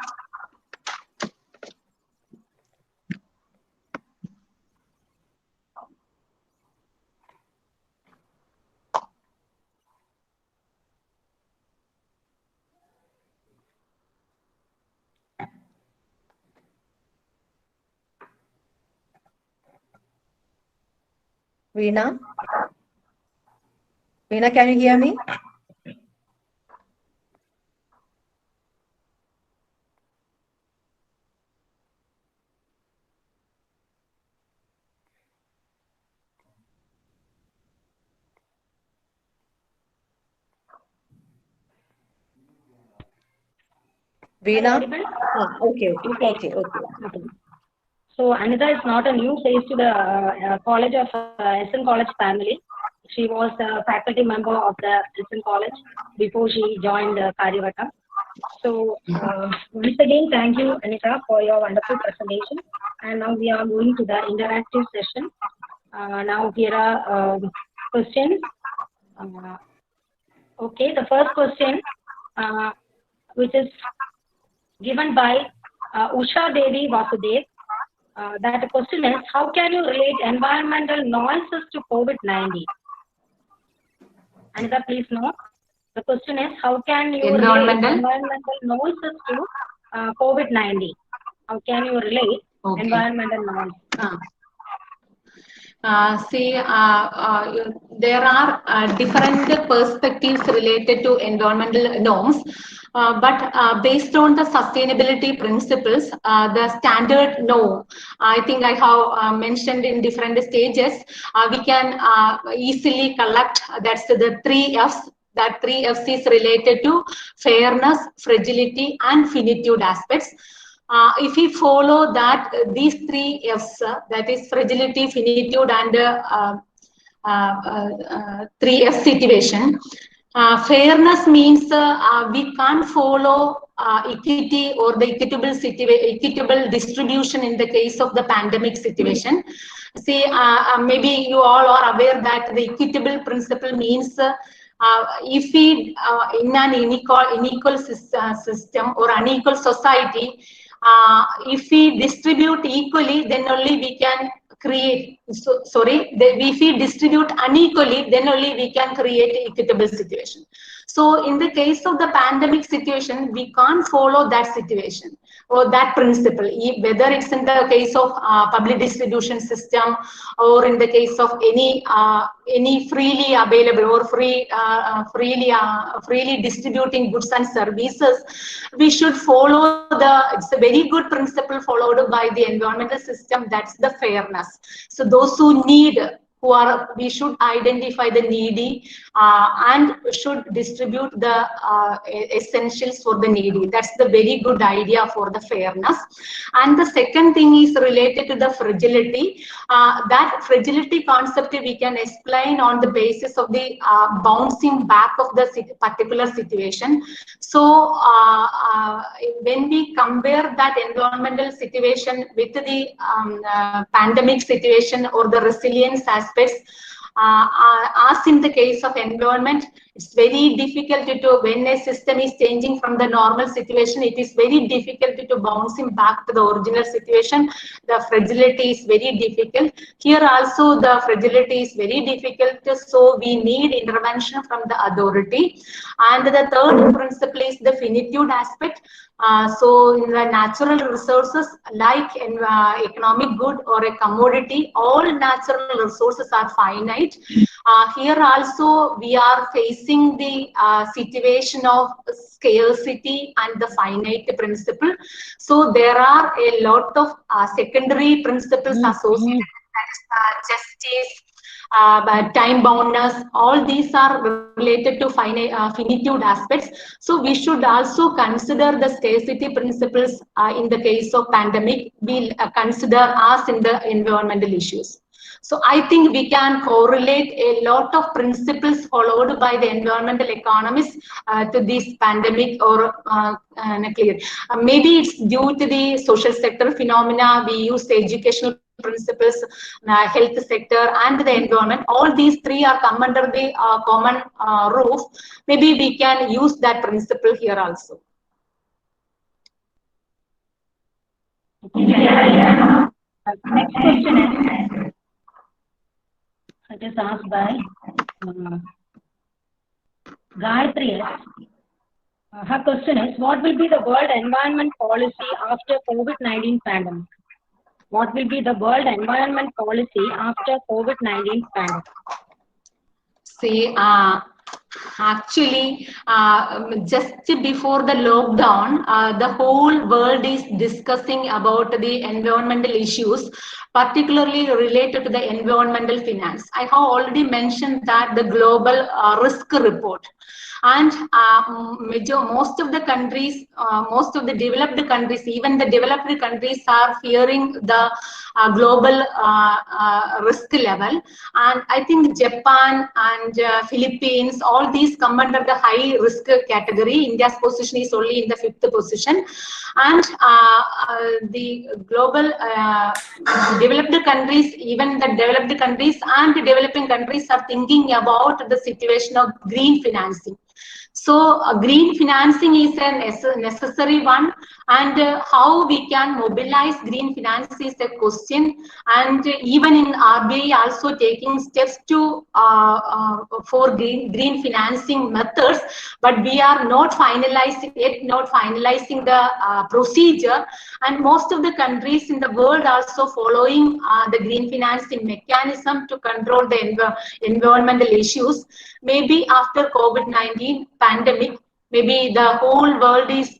Veena? Veena, can you hear me? Veena? Okay. So Anita is not a new face to the College of SN College family. She was a faculty member of the SN College before she joined Karyavata. So once again, thank you, Anita, for your wonderful presentation. And now we are going to the interactive session. Now here are questions. Okay, the first question, which is given by Usha Devi Vasudev. That question is, how can you relate environmental noises to COVID-19? Anita, please know. The question is, how can you relate environmental noises to COVID-19? How can you relate environmental noise? There are different perspectives related to environmental norms, but based on the sustainability principles, the standard norm, I think I have mentioned in different stages, we can easily collect, that's the 3 F's. That 3 F's is related to fairness, fragility, and finitude aspects. If we follow that, these 3 F's, that is fragility, finitude, and 3F situation. Fairness means we can't follow equity or the equitable distribution in the case of the pandemic situation. See, maybe you all are aware that the equitable principle means if we in an unequal system or unequal society, if we distribute equally, then only we can create, if we distribute unequally, then only we can create an equitable situation. So in the case of the pandemic situation, we can't follow that situation or that principle, whether it's in the case of public distribution system or in the case of any freely available or freely distributing goods and services. We should follow it's a very good principle followed by the environmental system, that's the fairness. So those who need, we should identify the needy and should distribute the essentials for the needy. That's the very good idea for the fairness. And the second thing is related to the fragility. That fragility concept we can explain on the basis of the bouncing back of the particular situation. So when we compare that environmental situation with the pandemic situation or the resilience aspects, as in the case of environment, it's very difficult to, when a system is changing from the normal situation, it is very difficult to bouncing back to the original situation. The fragility is very difficult. Here also the fragility is very difficult, so we need intervention from the authority. And the third principle is the finitude aspect. So in the natural resources like economic good or a commodity, all natural resources are finite. Here also we are facing the situation of scarcity and the finite principle. So there are a lot of secondary principles associated with that, justice, time boundness, all these are related to finitude aspects. So we should also consider the scarcity principles in the case of pandemic. We'll consider us in the environmental issues. So I think we can correlate a lot of principles followed by the environmental economists to this pandemic or clear. Maybe it's due to the social sector phenomena. We use the educational principles, health sector, and the environment. All these three are come under the common roof. Maybe we can use that principle here also. Next question is, it is asked by Gayatri. Her question is, what will be the world environment policy after COVID-19 pandemic? What will be the world environment policy after COVID-19 pandemic? See, actually, just before the lockdown, the whole world is discussing about the environmental issues, particularly related to the environmental finance. I have already mentioned that the global risk report. And most of the countries, most of the developed countries, even the developed countries are fearing the global risk level. And I think Japan and Philippines, all these come under the high risk category. India's position is only in the 5th position. And the global developed countries, even the developed countries and the developing countries are thinking about the situation of green financing. So green financing is a necessary one, and how we can mobilize green finance is a question. And even in RBI also taking steps to for green financing methods, but we are not finalizing the procedure. And most of the countries in the world also following the green financing mechanism to control the environmental issues. Maybe after COVID-19 pandemic, maybe the whole world is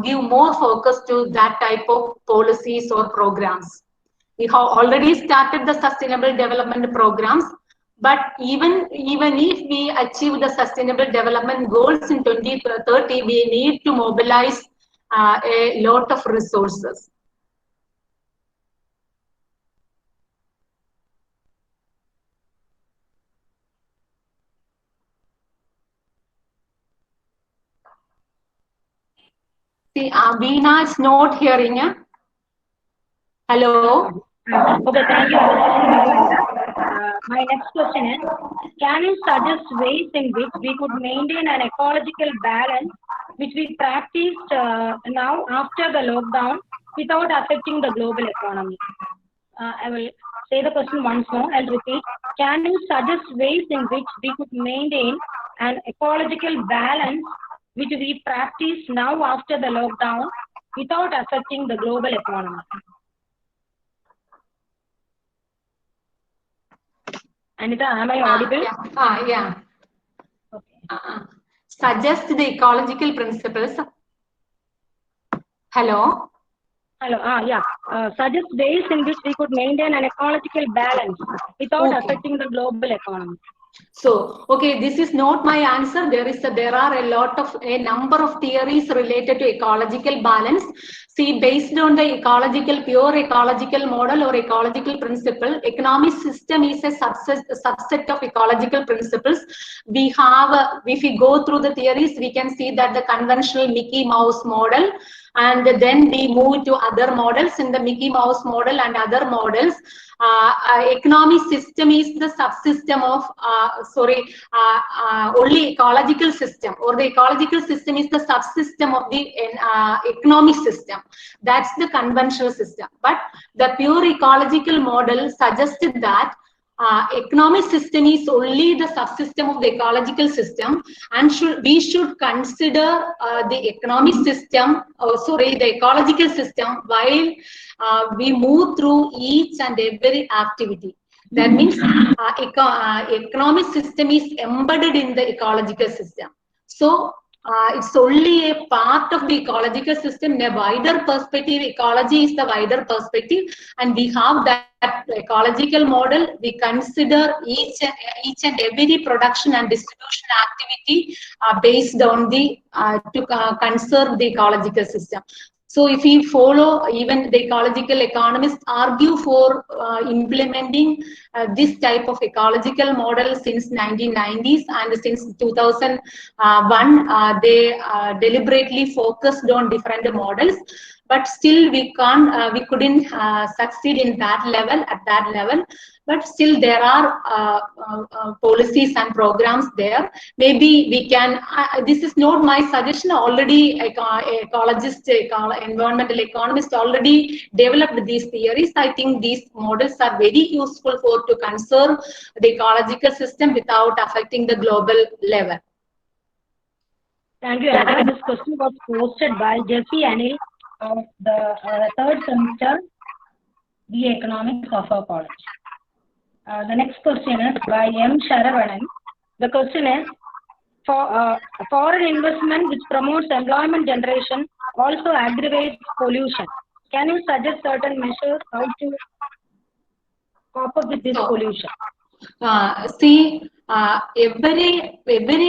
give more focus to that type of policies or programs. We have already started the sustainable development programs, but even if we achieve the sustainable development goals in 2030, we need to mobilize a lot of resources. See, Veena is not hearing. Hello? Okay, thank you. My next question is, can you suggest ways in which we could maintain an ecological balance which we practiced now after the lockdown without affecting the global economy? I will say the question once more. I'll repeat. Can you suggest ways in which we could maintain an ecological balance which we practice now after the lockdown without affecting the global economy? Anita, am I audible? Yeah. Okay. Suggest the ecological principles. Hello? Hello. Yeah. Suggest ways in which we could maintain an ecological balance without affecting the global economy. So, okay, this is not my answer. There are a number of theories related to ecological balance. See, based on the pure ecological model or ecological principle, economic system is a subset of ecological principles. We have, if we go through the theories, we can see that the conventional Mickey Mouse model, and then we move to other models. In the Mickey Mouse model and other models, economic system is the subsystem of only ecological system, or the ecological system is the subsystem of the economic system. That's the conventional system. But the pure ecological model suggested that economic system is only the subsystem of the ecological system, and we should consider the economic system, the ecological system, while we move through each and every activity. That means economic system is embedded in the ecological system. So it's only a part of the ecological system. In a wider perspective, ecology is the wider perspective, and we have that ecological model. We consider each and every production and distribution activity based on the to conserve the ecological system. So if we follow, even the ecological economists argue for implementing this type of ecological model since 1990s, and since 2001, they deliberately focused on different models. But still we couldn't succeed in that level. But still there are policies and programs there. Maybe we can, this is not my suggestion, already ecologists, environmental economists already developed these theories. I think these models are very useful to conserve the ecological system without affecting the global level. Thank you, Anita. This question was posted by Jeffy Anil of the third semester BA Economics of our college. The next question is by M. Sharavanan. The question is, for foreign investment which promotes employment generation also aggravates pollution. Can you suggest certain measures how to cope up with this pollution? See, every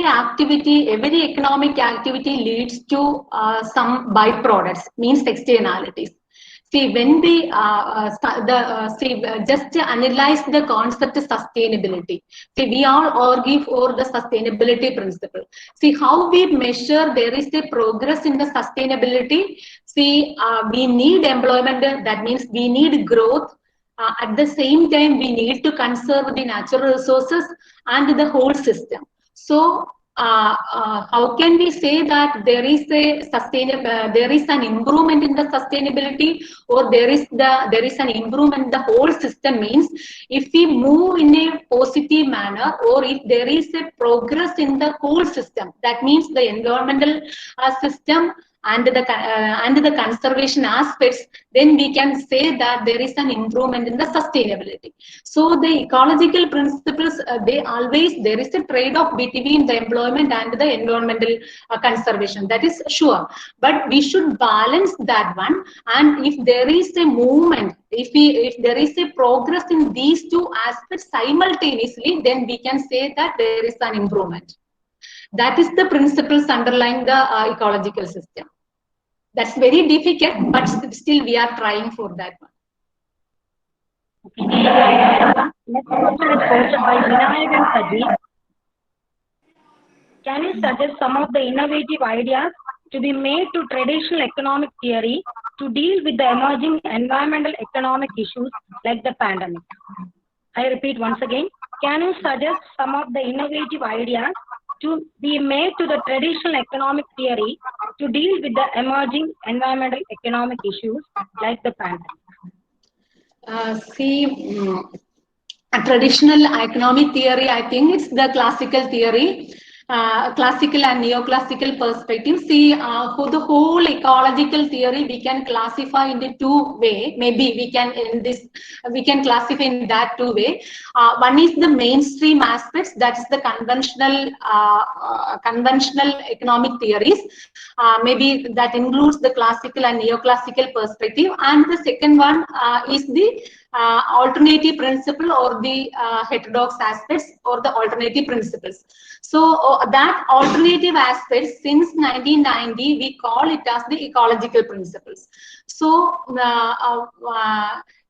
activity, every economic activity leads to some byproducts, means externalities. See, when we just to analyze the concept of sustainability. See, we all argue for the sustainability principle. See, how we measure there is a progress in the sustainability. See, we need employment. That means we need growth. At the same time, we need to conserve the natural resources and the whole system. So how can we say that there is a sustainable, there is an improvement in the sustainability, or there is an improvement in the whole system? Means if we move in a positive manner, or if there is a progress in the whole system, that means the environmental system and the conservation aspects, then we can say that there is an improvement in the sustainability. So the ecological principles, there is a trade-off between the employment and the environmental conservation, that is sure, but we should balance that one. And if there is a movement, if there is a progress in these two aspects simultaneously, then we can say that there is an improvement. That is the principles underlying the ecological system. That's very difficult, but still we are trying for that one. Next question is posted by Vinayagan Sajid. Can you suggest some of the innovative ideas to be made to traditional economic theory to deal with the emerging environmental economic issues like the pandemic? I repeat once again. Can you suggest some of the innovative ideas to be made to the traditional economic theory to deal with the emerging environmental economic issues like the pandemic? A traditional economic theory, I think it's the classical theory, classical and neoclassical perspective. For the whole ecological theory, we can classify into two ways. Maybe we can classify in that two ways. One is the mainstream aspects, that's the conventional economic theories. Maybe that includes the classical and neoclassical perspective. And the second one is the alternative principle, or the heterodox aspects, or the alternative principles. So that alternative aspect, since 1990, we call it as the ecological principles. So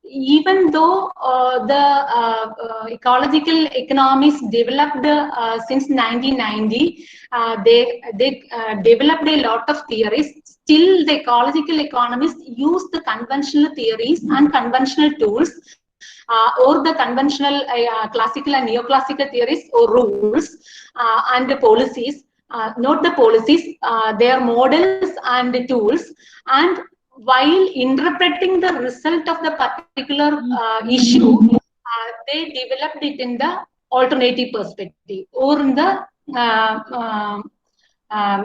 even though the ecological economics developed since 1990, they developed a lot of theories. Still, the ecological economists use the conventional theories and conventional tools, or the conventional classical and neoclassical theories or rules and the policies, not the policies, their models and the tools. And while interpreting the result of the particular issue, they developed it in the alternative perspective, or in the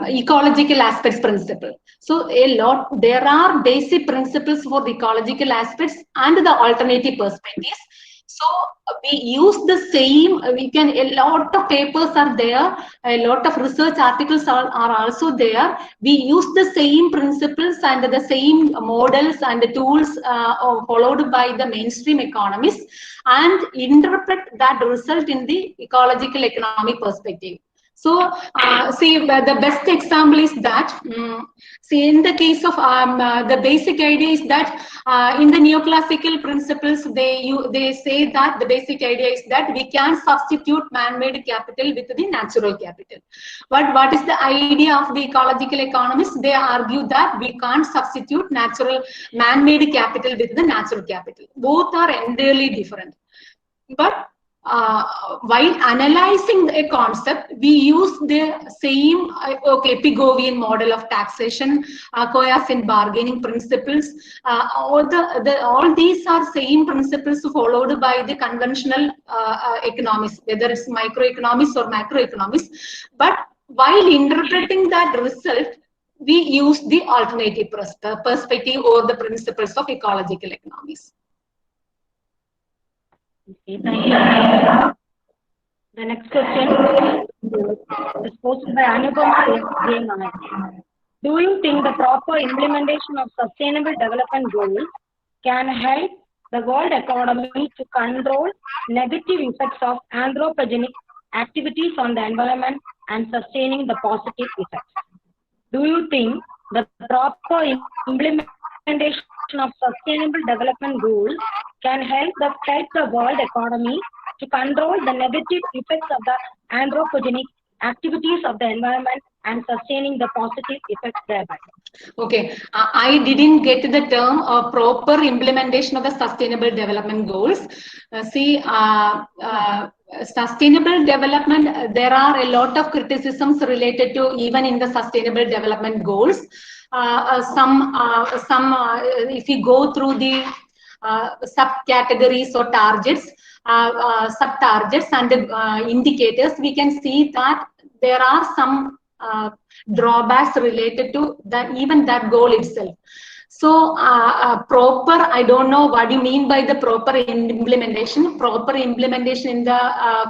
ecological aspects principle. So there are basic principles for the ecological aspects and the alternative perspectives. So we use the same, a lot of papers are there, a lot of research articles are also there. We use the same principles and the same models and the tools followed by the mainstream economists, and interpret that result in the ecological economic perspective. So, the best example is that, in the case of the basic idea is that in the neoclassical principles, they say that the basic idea is that we can substitute man-made capital with the natural capital. But what is the idea of the ecological economists? They argue that we can't substitute man-made capital with the natural capital. Both are entirely different. But while analyzing a concept, we use the same Pigovian model of taxation, quiescent bargaining principles. All these are same principles followed by the conventional economists, whether it's microeconomists or macroeconomists. But while interpreting that result, we use the alternative perspective or the principles of ecological economics. Okay, thank you. The next question is posted by Anupama. Do you think the proper implementation of sustainable development goals can help the world economy to control negative effects of anthropogenic activities on the environment and sustaining the positive effects? Do you think the proper implementation of sustainable development goals can help the world economy to control the negative effects of the anthropogenic activities of the environment and sustaining the positive effects thereby? Okay, I didn't get the term proper implementation of the sustainable development goals. Sustainable development, there are a lot of criticisms related to even in the sustainable development goals. If you go through the subcategories or targets, sub-targets and indicators, we can see that there are some drawbacks related to that, even that goal itself. So proper, I don't know what you mean by the proper implementation. Proper implementation in the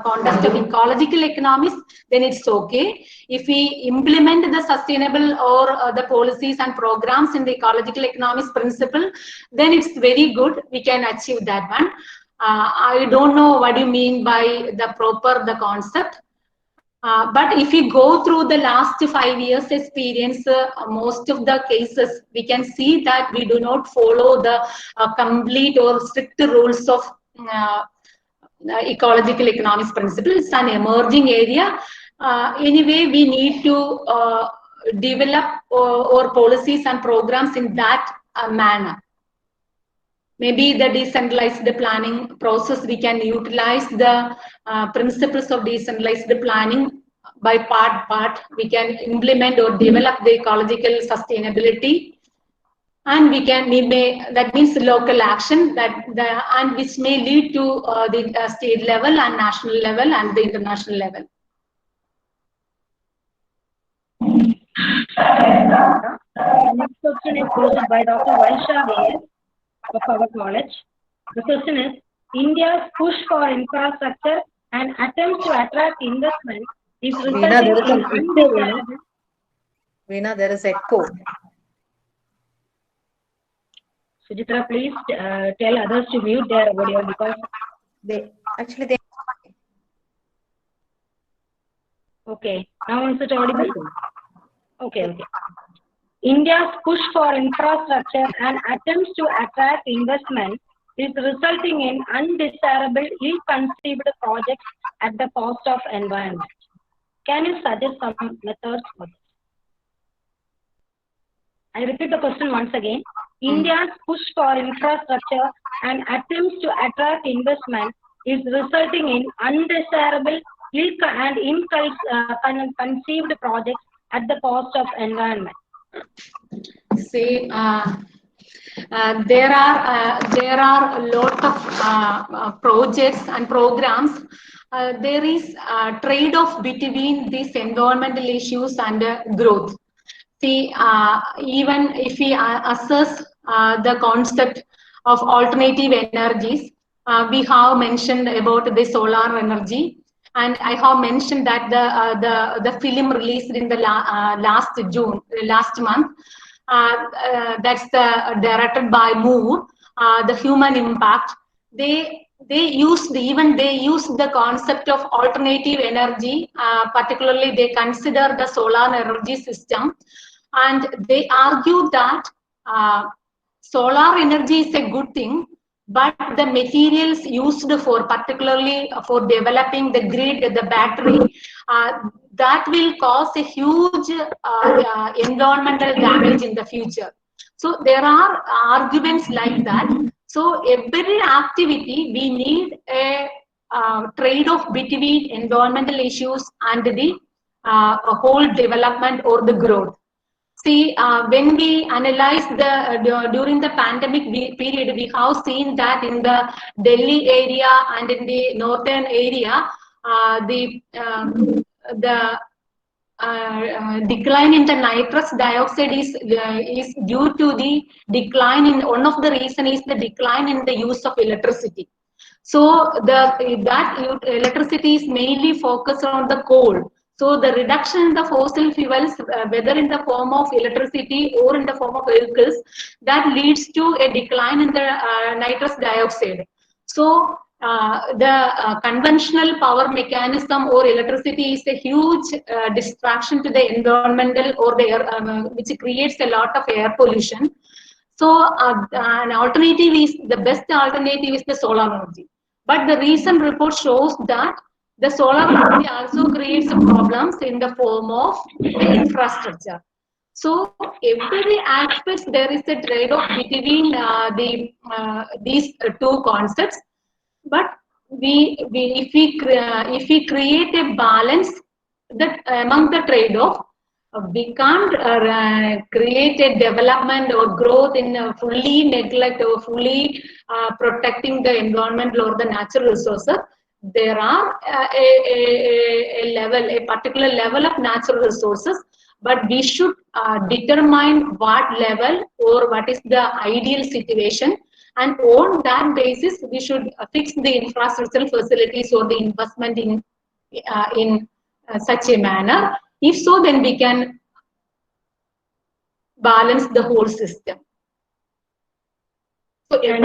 context of ecological economics, then it's okay. If we implement the sustainable or the policies and programs in the ecological economics principle, then it's very good. We can achieve that one. I don't know what you mean by the proper, the concept. But if you go through the last 5 years experience, most of the cases, we can see that we do not follow the complete or strict rules of ecological economics principle. It's an emerging area. Anyway, we need to develop our policies and programs in that manner. Maybe the decentralized planning process, we can utilize the principles of decentralized planning by part. We can implement or develop the ecological sustainability, and that means local action and which may lead to the state level and national level and the international level. The next question is posed by Dr. Vaisha Vair of our college. The question is, India's push for infrastructure and attempts to attract investment is resulting in undesirable. Veena, there is echo. Sujitra, please tell others to mute their audio because they. Okay, now is it audible? Okay. India's push for infrastructure and attempts to attract investment is resulting in undesirable, ill-conceived projects at the cost of environment. Can you suggest some methods for this? I repeat the question once again. India's push for infrastructure and attempts to attract investment is resulting in undesirable, and ill-conceived projects at the cost of environment. See, there are a lot of projects and programs. There is a trade-off between these environmental issues and growth. See, even if we assess the concept of alternative energies, we have mentioned about the solar energy. And I have mentioned that the film released in the last month, that's directed by Moore, the human impact. They used the concept of alternative energy. Particularly, they consider the solar energy system, and they argue that solar energy is a good thing, but the materials used particularly for developing the grid, the battery, that will cause a huge environmental damage in the future. So there are arguments like that. So every activity, we need a trade-off between environmental issues and the whole development or the growth. See, when we analyze during the pandemic period, we have seen that in the Delhi area and in the northern area, the decline in the nitrous dioxide is due to the decline in, one of the reason is the decline in the use of electricity. So that electricity is mainly focused on the coal. So the reduction in the fossil fuels, whether in the form of electricity or in the form of vehicles, that leads to a decline in the nitrous dioxide. So the conventional power mechanism or electricity is a huge distraction to the environmental or the air, which creates a lot of air pollution. So an alternative is, the best alternative is the solar energy. But the recent report shows that the solar energy also creates problems in the form of the infrastructure. So every aspect there is a trade-off between these two concepts. But if we create a balance that among the trade-off, we can't create a development or growth in fully neglect or fully protecting the environment or the natural resources. There are a particular level of natural resources, but we should determine what level or what is the ideal situation, and on that basis we should fix the infrastructural facilities or the investment in such a manner. If so, then we can balance the whole system. So there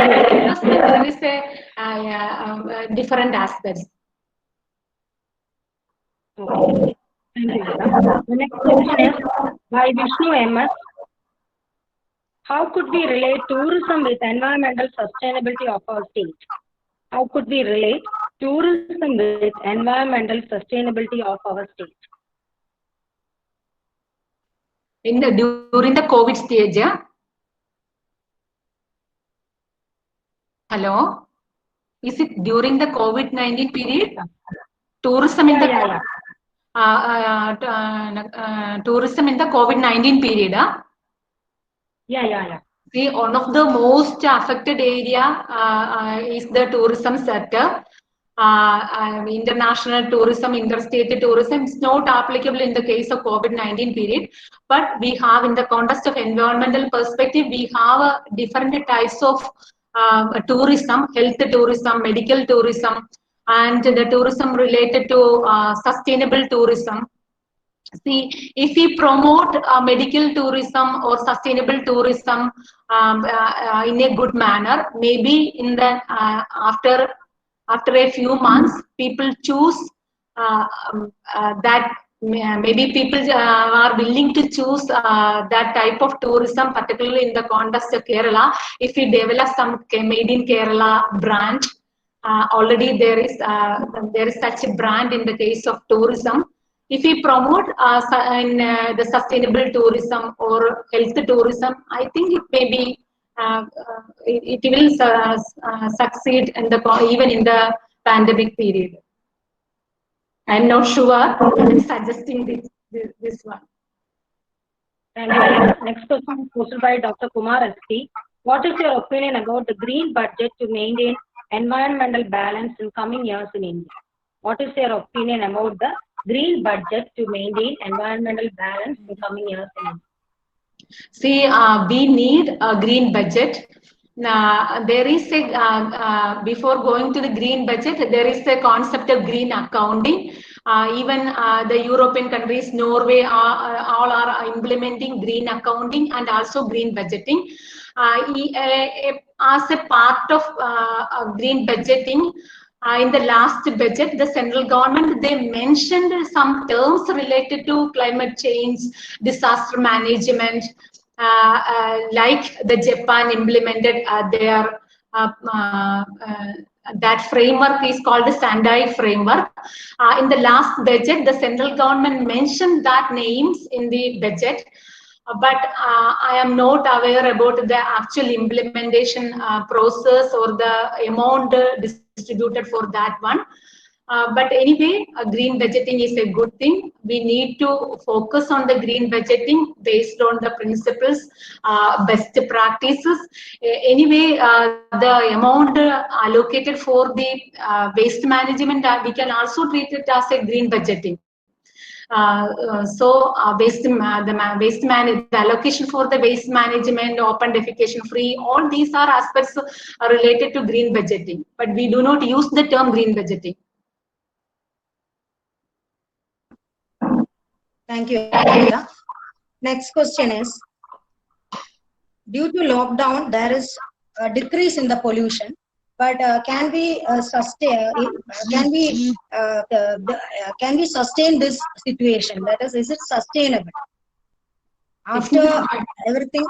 is a different aspects. Okay. Thank you, Anita. The next question is by Vishnu MS. How could we relate tourism with environmental sustainability of our state? How could we relate tourism with environmental sustainability of our state? During the COVID stage, yeah? Hello? Is it during the COVID-19 period? Tourism in the tourism in the COVID-19 period, huh? Yeah. See, one of the most affected area is the tourism sector. International tourism, interstate tourism is not applicable in the case of COVID-19 period, but we have, in the context of environmental perspective, we have different types of tourism, health tourism, medical tourism, and the tourism related to sustainable tourism. See, if we promote medical tourism or sustainable tourism in a good manner, maybe in the after a few months, people choose that. Maybe people are willing to choose that type of tourism, particularly in the context of Kerala. If we develop some Made in Kerala brand, already there is such a brand in the case of tourism. If we promote the sustainable tourism or health tourism, I think it may be it will succeed in even in the pandemic period. I'm not sure. I'm suggesting this one. Thank you. Next question is posted by Dr. Kumar S.P. What is your opinion about the green budget to maintain environmental balance in coming years in India? What is your opinion about the green budget to maintain environmental balance in coming years in India? See, we need a green budget. There is a before going to the green budget, there is a concept of green accounting. Even the European countries, Norway, all are implementing green accounting and also green budgeting. As a part of green budgeting, in the last budget, the central government, they mentioned some terms related to climate change, disaster management, like the Japan implemented their that framework is called the Sendai framework. In the last budget, the central government mentioned that names in the budget, but I am not aware about the actual implementation process or the amount distributed for that one. But anyway, green budgeting is a good thing. We need to focus on the green budgeting based on the principles, best practices. Anyway, the amount allocated for the waste management, we can also treat it as a green budgeting. The allocation for the waste management, open defecation free, all these are aspects related to green budgeting, but we do not use the term green budgeting. Thank you, Anita. Next question is, due to lockdown, there is a decrease in the pollution, but can we sustain? Can we sustain this situation? That is it sustainable after everything?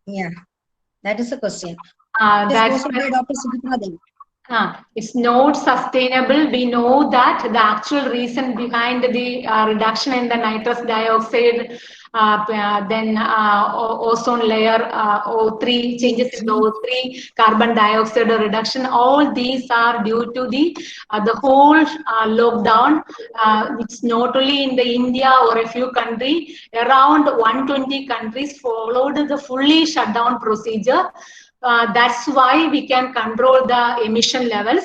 Yeah, that is a question. That's by Dr. Sujitra Devi. It's not sustainable. We know that the actual reason behind the reduction in the nitrous dioxide, then ozone layer, O3 changes in the O3, carbon dioxide reduction. All these are due to the whole lockdown. It's not only in the India or a few countries. Around 120 countries followed the fully shutdown procedure. That's why we can control the emission levels.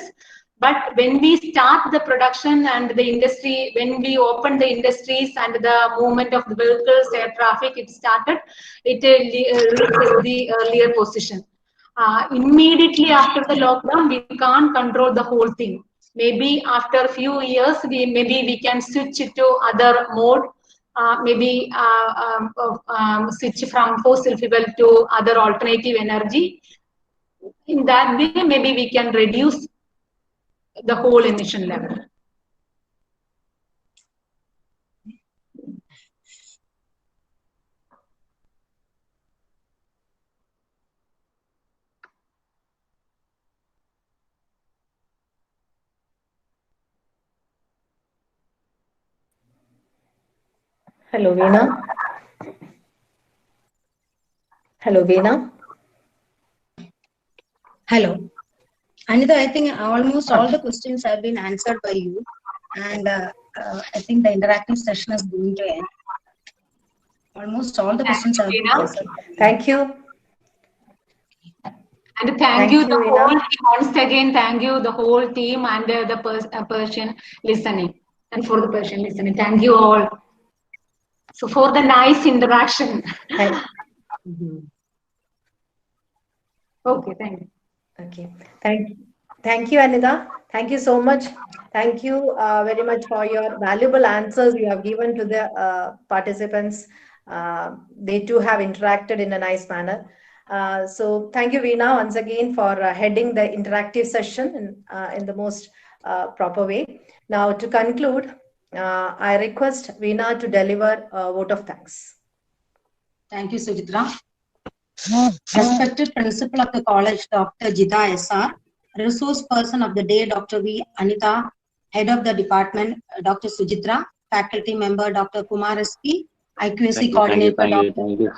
But when we start the production and the industry, when we open the industries and the movement of the vehicles, air traffic, it started, it reaches the earlier position. Immediately after the lockdown, we can't control the whole thing. Maybe after a few years, maybe we can switch it to other mode. Maybe switch from fossil fuel to other alternative energy. In that way, maybe we can reduce the whole emission level. Hello, Veena. Hello, Veena. Hello. Anita, I think almost all the questions have been answered by you. And I think the interactive session is going to end. Almost all the questions have been answered. Thank you. And thank you the whole team. Once again, thank you the whole team and the Persian listening. And for the Persian listening, thank you all. So for the nice interaction. Okay, thank you. Okay, thank you, Anita. Thank you so much. Thank you very much for your valuable answers you have given to the participants. They too have interacted in a nice manner. So thank you, Veena, once again for heading the interactive session in the most proper way. Now, to conclude, I request Veena to deliver a vote of thanks. Thank you, Sujitra. Respected Principal of the College, Dr. Jida SR, Resource Person of the Day, Dr. V. Anita, Head of the Department, Dr. Sujitra, Faculty Member, Dr. Kumar SP, IQAC Coordinator, Dr.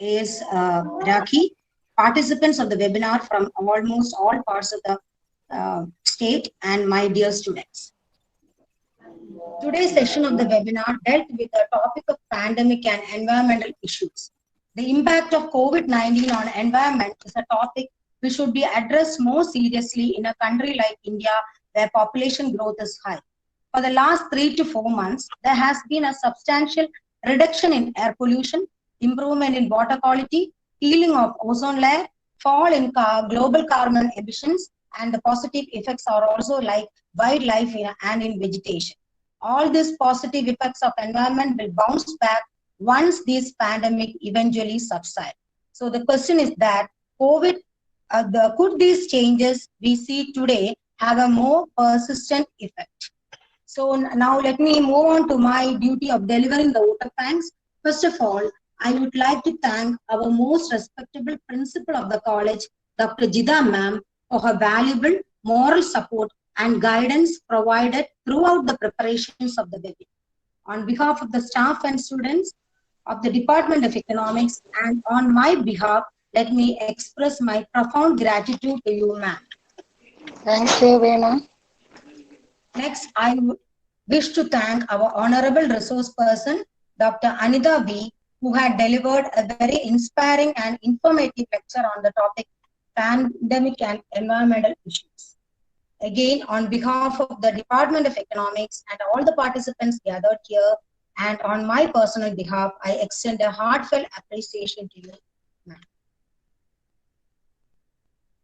A.S. Rakhi, participants of the webinar from almost all parts of the state, and my dear students. Today's session of the webinar dealt with the topic of pandemic and environmental issues. The impact of COVID-19 on environment is a topic which should be addressed more seriously in a country like India, where population growth is high. For the last 3 to 4 months, there has been a substantial reduction in air pollution, improvement in water quality, healing of ozone layer, fall in global carbon emissions, and the positive effects are also like wildlife and in vegetation. All these positive effects of environment will bounce back once this pandemic eventually subside. So the question is that could these changes we see today have a more persistent effect? So now let me move on to my duty of delivering the vote of thanks. First of all, I would like to thank our most respectable principal of the college, Dr. Jida ma'am, for her valuable moral support and guidance provided throughout the preparations of the webinar. On behalf of the staff and students of the Department of Economics and on my behalf, let me express my profound gratitude to you, ma'am. Thank you, Veena. Next, I wish to thank our honorable resource person, Dr. Anita V, who had delivered a very inspiring and informative lecture on the topic pandemic and environmental issues. Again, on behalf of the Department of Economics and all the participants gathered here, and on my personal behalf, I extend a heartfelt appreciation to you, ma'am.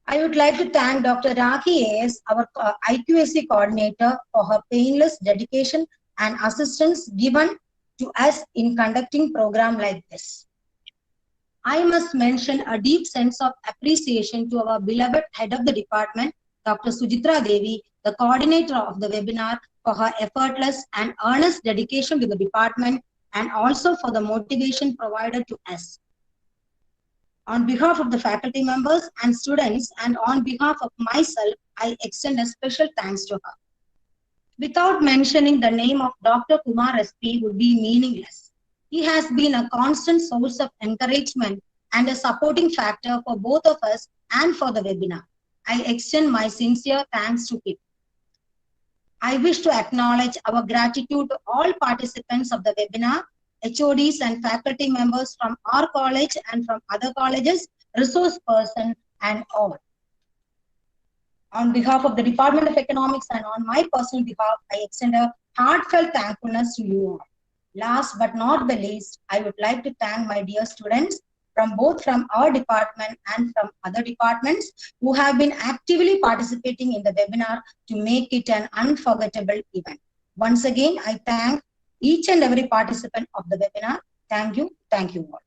I would like to thank Dr. Rakhi A.S., our IQAC coordinator, for her painless dedication and assistance given to us in conducting program like this. I must mention a deep sense of appreciation to our beloved head of the department, Dr. Sujitra Devi, the coordinator of the webinar, for her effortless and earnest dedication to the department and also for the motivation provided to us. On behalf of the faculty members and students and on behalf of myself, I extend a special thanks to her. Without mentioning the name of Dr. Kumar SP would be meaningless. He has been a constant source of encouragement and a supporting factor for both of us and for the webinar. I extend my sincere thanks to him. I wish to acknowledge our gratitude to all participants of the webinar, HODs and faculty members from our college and from other colleges, resource person and all. On behalf of the Department of Economics and on my personal behalf, I extend a heartfelt thankfulness to you all. Last but not the least, I would like to thank my dear students from both from our department and from other departments who have been actively participating in the webinar to make it an unforgettable event. Once again, I thank each and every participant of the webinar. Thank you all.